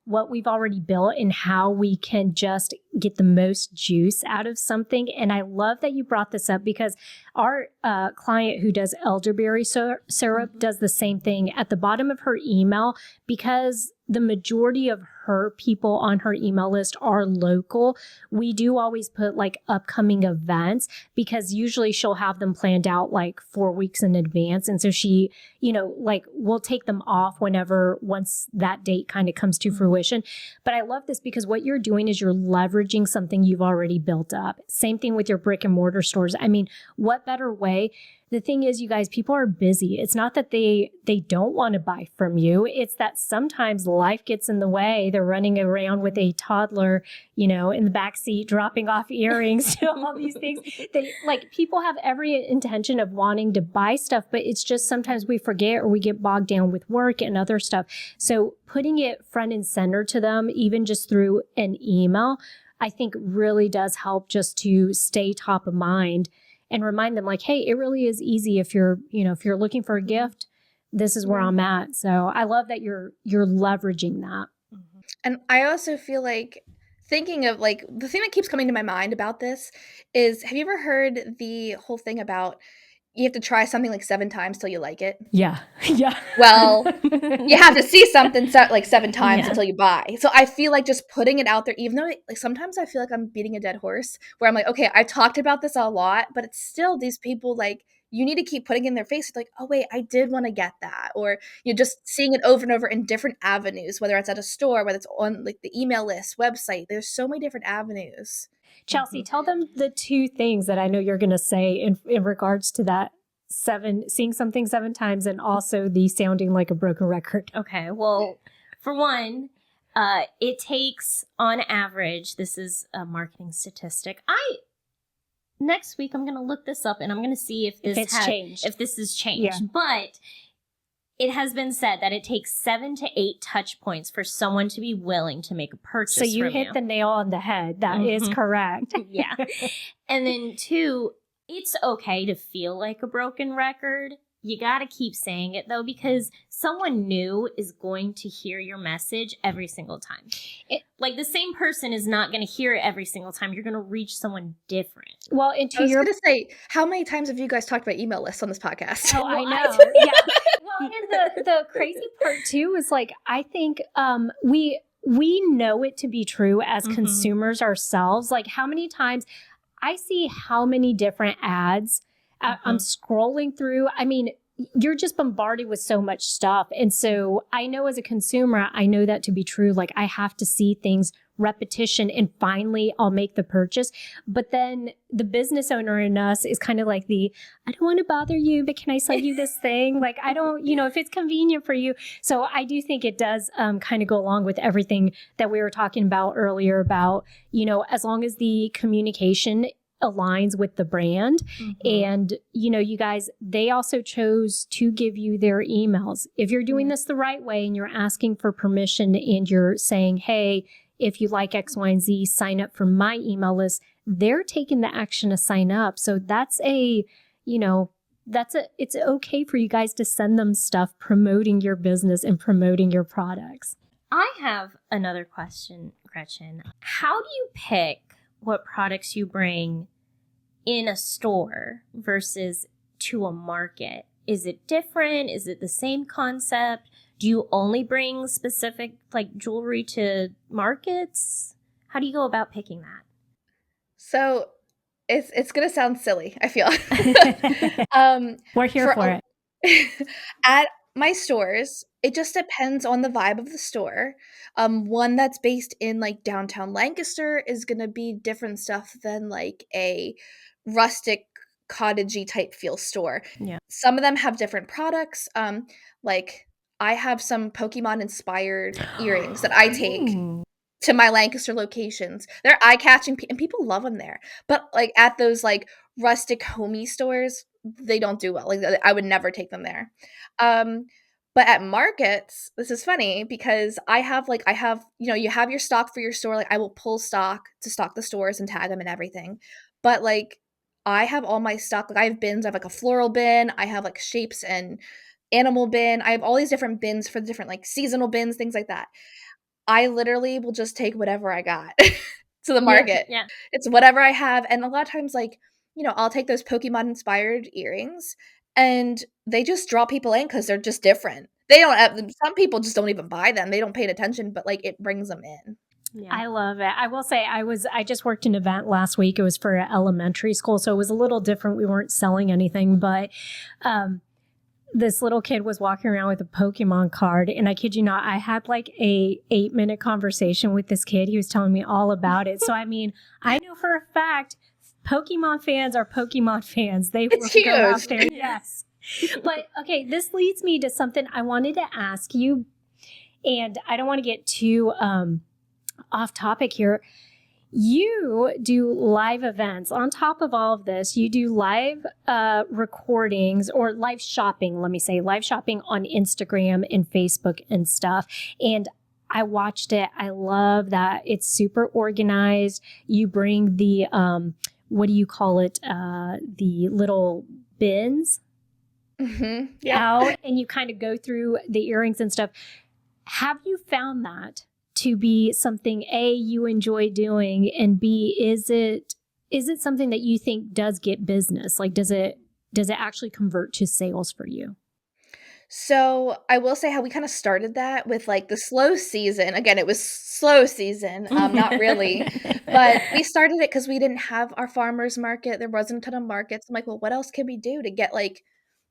what we've already built and how we can just get the most juice out of something. And I love that you brought this up, because our client who does elderberry syrup does the same thing at the bottom of her email, because the majority of her people on her email list are local. We do always put upcoming events, because usually she'll have them planned out 4 weeks in advance. And so she, we'll take them off once that date kind of comes to fruition. But I love this, because what you're doing is you're leveraging something you've already built up. Same thing with your brick and mortar stores. I mean, what better way the thing is, you guys, people are busy. It's not that they don't want to buy from you. It's that sometimes life gets in the way. They're running around with a toddler, in the back seat, dropping off earrings, all these things. People have every intention of wanting to buy stuff, but it's just sometimes we forget or we get bogged down with work and other stuff. So putting it front and center to them, even just through an email, I think really does help just to stay top of mind and remind them hey, it really is easy if you're looking for a gift, this is where I'm at. So I love that you're leveraging that. And I also feel like thinking of the thing that keeps coming to my mind about this is, have you ever heard the whole thing about you have to try something 7 times till you like it? Yeah. Yeah. Well, you have to see something 7 times until you buy. So I feel like just putting it out there, even though sometimes I feel like I'm beating a dead horse, where I'm okay, I talked about this a lot, but it's still these people you need to keep putting in their face. It's oh wait, I did want to get that. Or you're just seeing it over and over in different avenues, whether it's at a store, whether it's on the email list, website. There's so many different avenues. Chelsea, tell them the 2 things that I know you're going to say in regards to that seeing something 7 times and also the sounding like a broken record. Okay. Well, for one, it takes on average, this is a marketing statistic. Next week, I'm going to look this up and I'm going to see if this has changed. Yeah. But it has been said that it takes 7 to 8 touch points for someone to be willing to make a purchase. So you hit the nail on the head. That is correct. Yeah. And then 2, it's okay to feel like a broken record. You got to keep saying it, though, because someone new is going to hear your message every single time. The same person is not going to hear it every single time. You're going to reach someone different. Well, and I was going to say, how many times have you guys talked about email lists on this podcast? Oh, I know. Yeah. Well, and the crazy part, too, is I think we know it to be true as consumers ourselves. How many times I see how many different ads I'm scrolling through. I mean, you're just bombarded with so much stuff. And so I know as a consumer, I know that to be true. I have to see things repetition and finally I'll make the purchase. But then the business owner in us is kind of I don't want to bother you, but can I sell you this thing? I don't, if it's convenient for you. So I do think it does kind of go along with everything that we were talking about earlier about, as long as the communication aligns with the brand. And, you guys, they also chose to give you their emails. If you're doing this the right way and you're asking for permission and you're saying, hey, if you like X, Y, and Z, sign up for my email list, they're taking the action to sign up. So it's okay for you guys to send them stuff promoting your business and promoting your products. I have another question, Gretchen. How do you pick what products you bring in a store versus to a market? Is it different? Is it the same concept? Do you only bring specific jewelry to markets? How do you go about picking that? So it's going to sound silly, I feel. We're here for it. At my stores, it just depends on the vibe of the store. One that's based in downtown Lancaster is going to be different stuff than a rustic cottagey type feel store. Yeah. Some of them have different products. I have some Pokemon inspired earrings that I take to my Lancaster locations. They're eye catching and people love them there. But at those rustic homey stores, they don't do well. I would never take them there. But at markets, this is funny because I have you have your stock for your store. I will pull stock to stock the stores and tag them and everything. But I have all my stock. I have bins. I have a floral bin. I have shapes and animal bin. I have all these different bins for different seasonal bins, things like that. I literally will just take whatever I got to the market. Yeah. It's whatever I have. And a lot of times I'll take those Pokemon inspired earrings and they just draw people in because they're just different. They don't have, some people just don't even buy them. They don't pay attention, but it brings them in. Yeah. I love it. I will say I just worked an event last week. It was for an elementary school, so it was a little different. We weren't selling anything, but this little kid was walking around with a Pokemon card, and I kid you not, I had a 8-minute conversation with this kid. He was telling me all about it. So I mean, I know for a fact Pokemon fans are Pokemon fans. They will It's go out huge. there. Yes. But okay, this leads me to something I wanted to ask you, and I don't want to get too off topic here. You do live events. On top of all of this, you do live recordings or live shopping, let me say, live shopping on Instagram and Facebook and stuff. And I watched it. I love that it's super organized. You bring the, what do you call it? The little bins out, and you kind of go through the earrings and stuff. Have you found that to be something A, you enjoy doing, and B, is it something that you think does get business? Like, does it actually convert to sales for you? So I will say how we kind of started that with like the slow season. Again, it was slow season, not really, but we started it because we didn't have our farmers market. There wasn't a ton of markets. I'm like, well, what else can we do to get like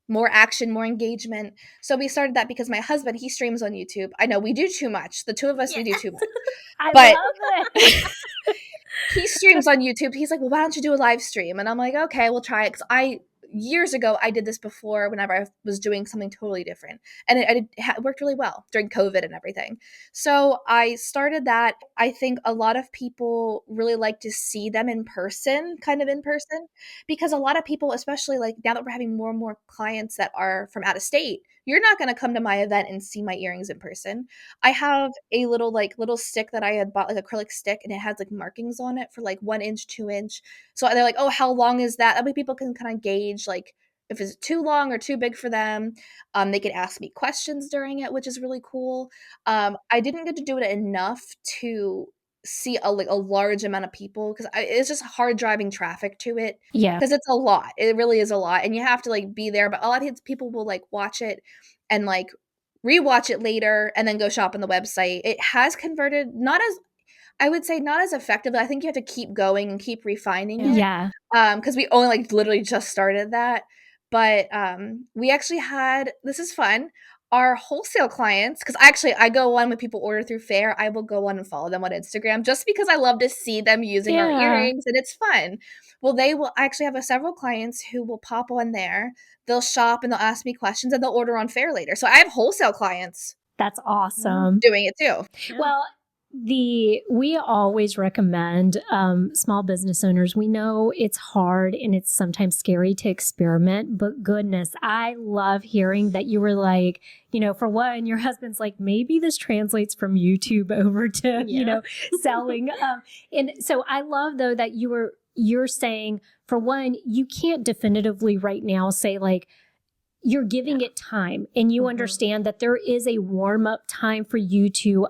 more action, more engagement? So we started that because my husband, he streams on YouTube. I know we do too much. The two of us, we do too much. I But love it. he streams on YouTube. He's like, well, why don't you do a live stream? And I'm like, okay, we'll try it. Because years ago, I did this before whenever I was doing something totally different. And it worked really well during COVID and everything. So I started that. I think a lot of people really like to see them in person, kind of in person, because a lot of people, especially like now that we're having more and more clients that are from out of state, you're not going to come to my event and see my earrings in person. I have a little stick that I had bought, like acrylic stick, and it has like markings on it for like 1 inch, 2 inch. So they're like, oh, how long is that? That way people can kind of gauge like if it's too long or too big for them. They can ask me questions during it, which is really cool. I didn't get to do it enough to see a large amount of people because it's just hard driving traffic to it. Yeah. Because it's a lot. It really is a lot. And you have to like be there. But a lot of people will like watch it and like rewatch it later and then go shop on the website. It has converted, not as, I would say, not as effectively. I think you have to keep going and keep refining it. Yeah. Because we only like literally just started that. But we actually had, this is fun, our wholesale clients, because I go on when people order through Fair, I will go on and follow them on Instagram just because I love to see them using our earrings and it's fun. Well, I actually have several clients who will pop on there. They'll shop and they'll ask me questions and they'll order on Fair later. So I have wholesale clients. That's awesome. Doing it too. Yeah. Well, we always recommend small business owners. We know it's hard and it's sometimes scary to experiment, but goodness, I love hearing that you were like, for one, your husband's like, maybe this translates from YouTube over to, selling. And so I love though that you're saying, for one, you can't definitively right now say like, you're giving it time and you understand that there is a warm up time for you to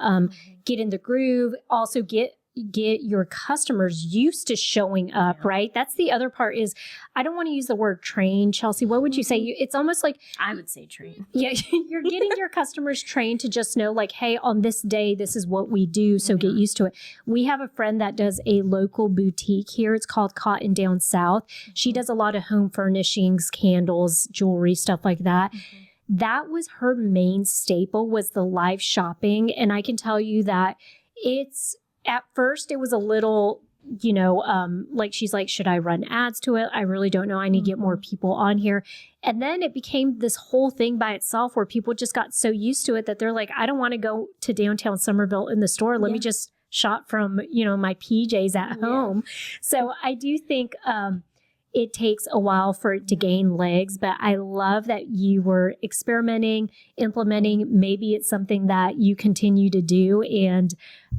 get in the groove, also get your customers used to showing up, right? That's the other part is, I don't want to use the word train, Chelsea. What would you say? It's almost like, I would say train. Yeah, you're getting your customers trained to just know like, hey, on this day, this is what we do. So get used to it. We have a friend that does a local boutique here. It's called Cotton Down South. She does a lot of home furnishings, candles, jewelry, stuff like that. That was her main staple, was the live shopping. And I can tell you that at first it was a little, like she's like, should I run ads to it? I really don't know. I need to get more people on here. And then it became this whole thing by itself where people just got so used to it that they're like, I don't want to go to downtown Somerville in the store. Let me just shop from, my PJs at home. So I do think, it takes a while for it to gain legs, but I love that you were experimenting, implementing. Maybe it's something that you continue to do. And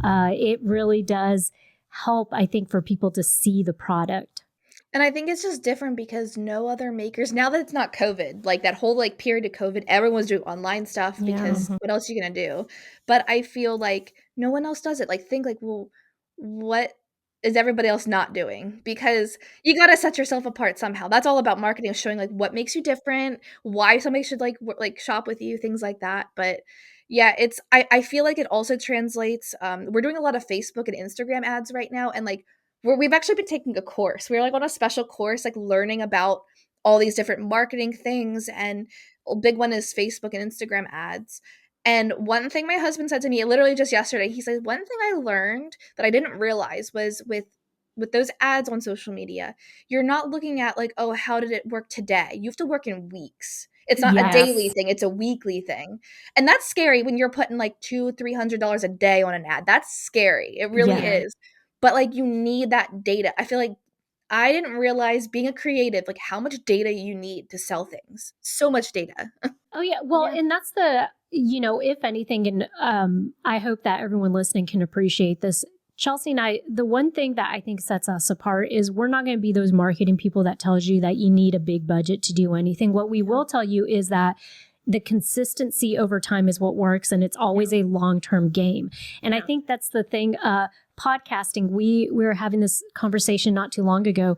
it really does help, I think, for people to see the product. And I think it's just different because no other makers, now that it's not COVID, like that whole like period of COVID, everyone's doing online stuff because what else are you going to do? But I feel like no one else does it. Like think like, well, what is everybody else not doing? Because you got to set yourself apart somehow. That's all about marketing, showing like what makes you different, why somebody should like shop with you, things like that. But yeah, I feel like it also translates. We're doing a lot of Facebook and Instagram ads right now. And like, we've actually been taking a course. We're like on a special course, like learning about all these different marketing things. And a big one is Facebook and Instagram ads. And one thing my husband said to me literally just yesterday, he said, one thing I learned that I didn't realize was with with those ads on social media, you're not looking at like, oh, how did it work today? You have to work in weeks. It's not a daily thing, it's a weekly thing. And that's scary when you're putting like $200-300 a day on an ad. That's scary. It really is. But like, you need that data. I feel like I didn't realize, being a creative, like how much data you need to sell things. So much data. Oh yeah. Well, and that's the, if anything, and I hope that everyone listening can appreciate this. Chelsea and I, the one thing that I think sets us apart is we're not going to be those marketing people that tells you that you need a big budget to do anything. What we will tell you is that the consistency over time is what works, and it's always a long-term game. And I think that's the thing. Podcasting, we were having this conversation not too long ago.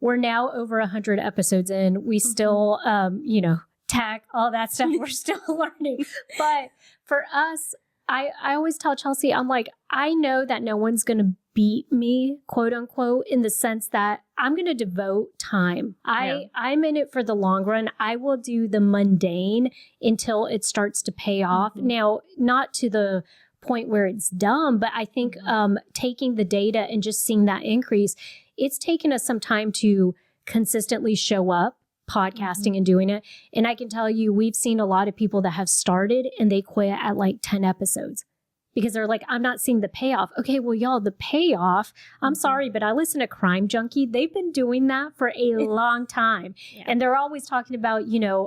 We're now over 100 episodes in. We still, tech, all that stuff. We're still learning. But for us, I always tell Chelsea, I'm like, I know that no one's going to beat me, quote unquote, in the sense that I'm going to devote time. I'm in it for the long run. I will do the mundane until it starts to pay off. Now, not to the point where it's dumb, but I think taking the data and just seeing that increase, it's taken us some time to consistently show up podcasting and doing it. And I can tell you, we've seen a lot of people that have started and they quit at like 10 episodes because they're like, I'm not seeing the payoff. Okay, well, y'all, the payoff, I'm sorry, but I listen to Crime Junkie. They've been doing that for a long time. And they're always talking about,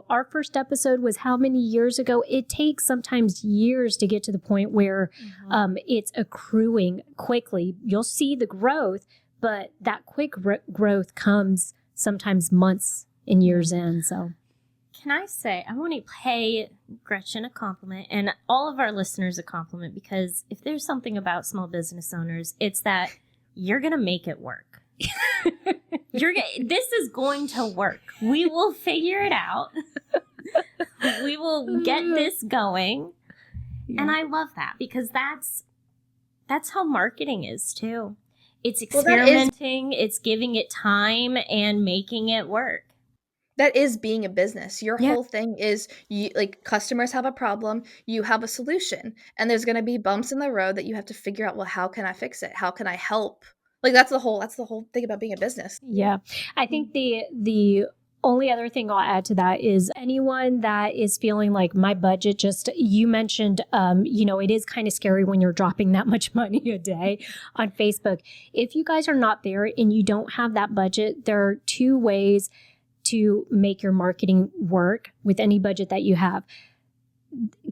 our first episode was how many years ago? It takes sometimes years to get to the point where it's accruing quickly. You'll see the growth, but that quick growth comes sometimes months and years in. So can I say, I want to pay Gretchen a compliment and all of our listeners a compliment, because if there's something about small business owners, it's that you're going to make it work. This is going to work. We will figure it out. We will get this going. And I love that, because that's how marketing is too. It's experimenting, it's giving it time and making it work. That is being a business. Your whole thing is, customers have a problem, you have a solution, and there's going to be bumps in the road that you have to figure out, well, how can I fix it? How can I help? Like, that's the whole thing about being a business. Yeah. I think the only other thing I'll add to that is anyone that is feeling like my budget you mentioned, it is kind of scary when you're dropping that much money a day on Facebook. If you guys are not there and you don't have that budget, there are two ways to make your marketing work with any budget that you have.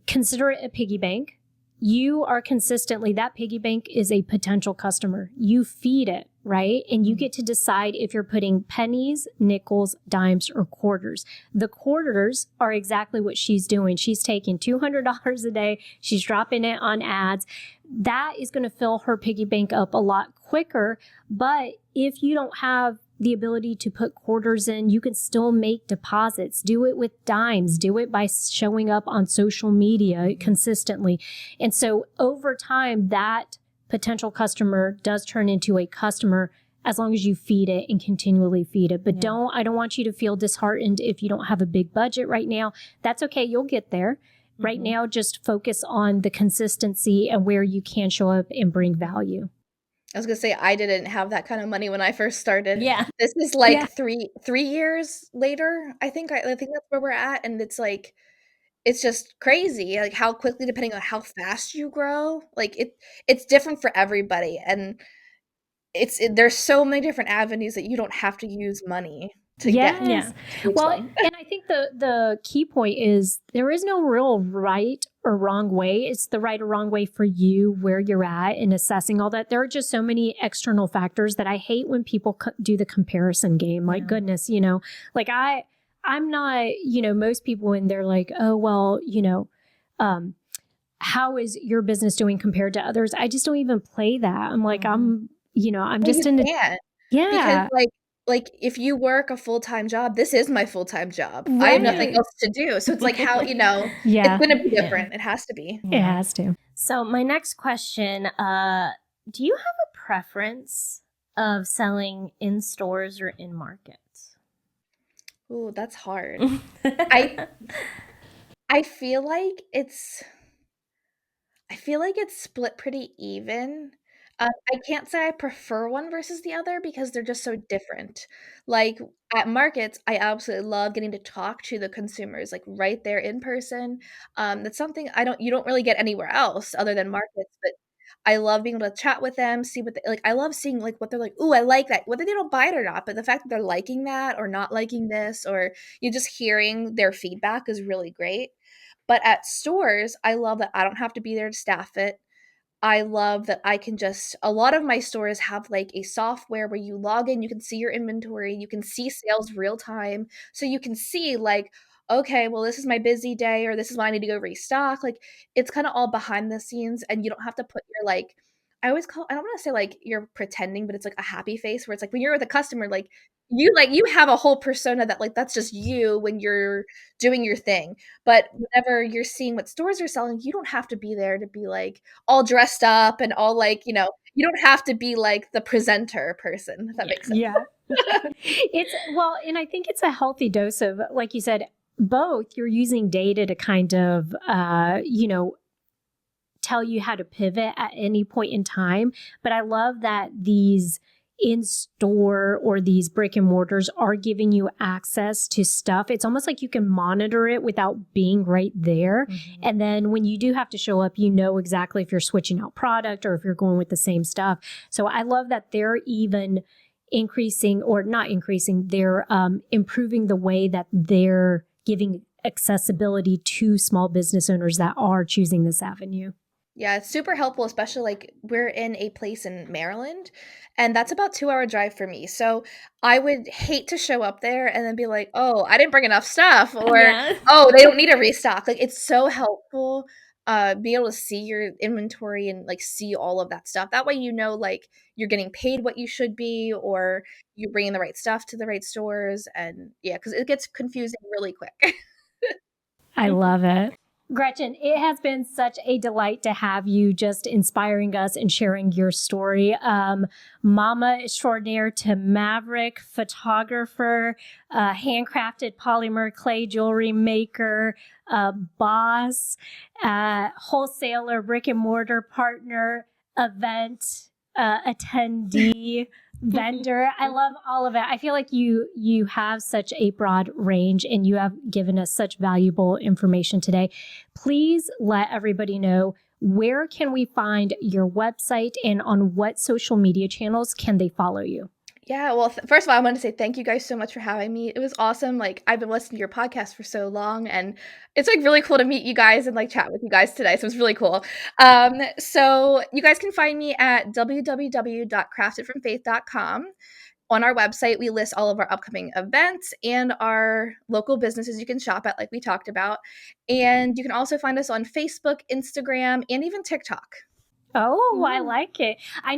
Consider it a piggy bank. You are consistently, that piggy bank is a potential customer. You feed it, right? And you get to decide if you're putting pennies, nickels, dimes, or quarters. The quarters are exactly what she's doing. She's taking $200 a day. She's dropping it on ads. That is going to fill her piggy bank up a lot quicker. But if you don't have the ability to put quarters in, you can still make deposits. Do it with dimes. Do it by showing up on social media consistently. And so over time, that potential customer does turn into a customer as long as you feed it and continually feed it. But I don't want you to feel disheartened if you don't have a big budget right now. That's okay. You'll get there. Right now, just focus on the consistency and where you can show up and bring value. I was going to say, I didn't have that kind of money when I first started. Yeah. This is like 3 years later, I think. I think that's where we're at. And it's like, it's just crazy, like how quickly, depending on how fast you grow, like it's different for everybody. And there's so many different avenues that you don't have to use money to get. Yeah. Well, and I think the key point is there is no real right or wrong way. It's the right or wrong way for you, where you're at, and assessing all that. There are just so many external factors that I hate when people do the comparison game. Like, goodness, like I'm not, most people when they're like, oh, well, how is your business doing compared to others? I just don't even play that. I'm like, I'm just in the, because like if you work a full-time job, this is my full-time job. Right. I have nothing else to do. So it's like, how, it's going to be different. It has to be. It has to. So my next question, do you have a preference of selling in stores or in markets? Ooh, that's hard. I feel like it's split pretty even. I can't say I prefer one versus the other because they're just so different. Like, at markets, I absolutely love getting to talk to the consumers, like, right there in person. That's something I don't you don't really get anywhere else other than markets, but I love being able to chat with them, see what they like, I love seeing, like, what they're like, "Ooh, I like that," whether they don't buy it or not, but the fact that they're liking that or not liking this or you just hearing their feedback is really great. But at stores, I love that I don't have to be there to staff it. I love that I can just a lot of my stores have, like, a software where you log in, you can see your inventory, you can see sales real time, so you can see, like, "Okay, well, this is my busy day," or, "This is when I need to go restock," like, it's kinda all behind the scenes, and you don't have to put your, like I don't wanna say, like, you're pretending, but it's, like, a happy face where it's, like, when you're with a customer, you have a whole persona that, like, that's just you when you're doing your thing, but whenever you're seeing what stores are selling, you don't have to be there to be, like, all dressed up and all, like, you don't have to be, like, the presenter person, if that Yeah. makes sense. Yeah. And I think it's a healthy dose of, like you said, both you're using data to kind of, tell you how to pivot at any point in time. But I love that these in store or these brick and mortars are giving you access to stuff. It's almost like you can monitor it without being right there. Mm-hmm. And then when you do have to show up, you know exactly if you're switching out product or if you're going with the same stuff. So I love that they're even increasing or not increasing, they're improving the way that they're giving accessibility to small business owners that are choosing this avenue. Yeah, it's super helpful, especially, like, we're in a place in Maryland, and that's about 2-hour drive for me, so I would hate to show up there and then be like, "Oh, I didn't bring enough stuff," or, Yeah. "Oh, they don't need a restock." Like, it's so helpful, be able to see your inventory and, like, see all of that stuff. That way you know, like, you're getting paid what you should be or you're bringing the right stuff to the right stores, and yeah, because it gets confusing really quick. I love it. Gretchen, it has been such a delight to have you just inspiring us and sharing your story. Mama extraordinaire to maverick photographer, handcrafted polymer clay jewelry maker, boss, wholesaler, brick and mortar partner, event attendee, vendor. I love all of it. I feel like you have such a broad range and you have given us such valuable information today. Please let everybody know, where can we find your website and on what social media channels can they follow you? Yeah, well, first of all, I want to say thank you guys so much for having me. It was awesome. Like, I've been listening to your podcast for so long, and it's like really cool to meet you guys and like chat with you guys today. So it's really cool. So you guys can find me at www.craftedfromfaith.com. On our website, we list all of our upcoming events and our local businesses you can shop at, like we talked about. And you can also find us on Facebook, Instagram, and even TikTok. Oh, I like it. I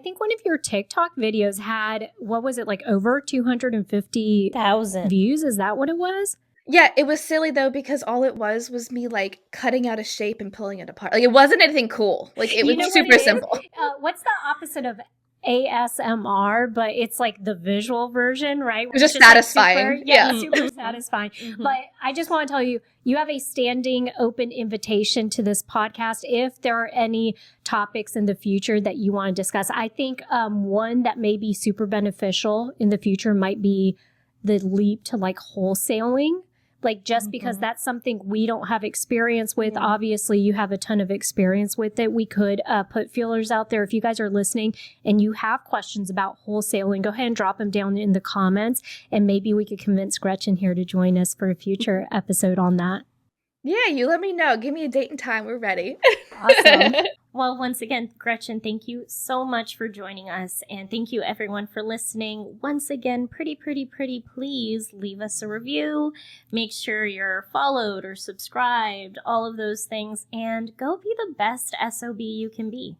think one of your TikTok videos had, what was it, like over 250,000 views? Is that what it was? Yeah, it was silly though because all it was me like cutting out a shape and pulling it apart. Like, it wasn't anything cool. Like, it was super simple. What's the opposite of ASMR? But it's like the visual version, right? It was just satisfying. Like super satisfying. Mm-hmm. But I just want to tell you, you have a standing open invitation to this podcast. If there are any topics in the future that you want to discuss, I think one that may be super beneficial in the future might be the leap to like wholesaling. Like, just because that's something we don't have experience with. Yeah. Obviously, you have a ton of experience with it. We could put feelers out there. If you guys are listening and you have questions about wholesaling, go ahead and drop them down in the comments. And maybe we could convince Gretchen here to join us for a future episode on that. Yeah, you let me know. Give me a date and time. We're ready. Awesome. Well, once again, Gretchen, thank you so much for joining us. And thank you, everyone, for listening. Once again, pretty, please leave us a review. Make sure you're followed or subscribed, all of those things. And go be the best SOB you can be.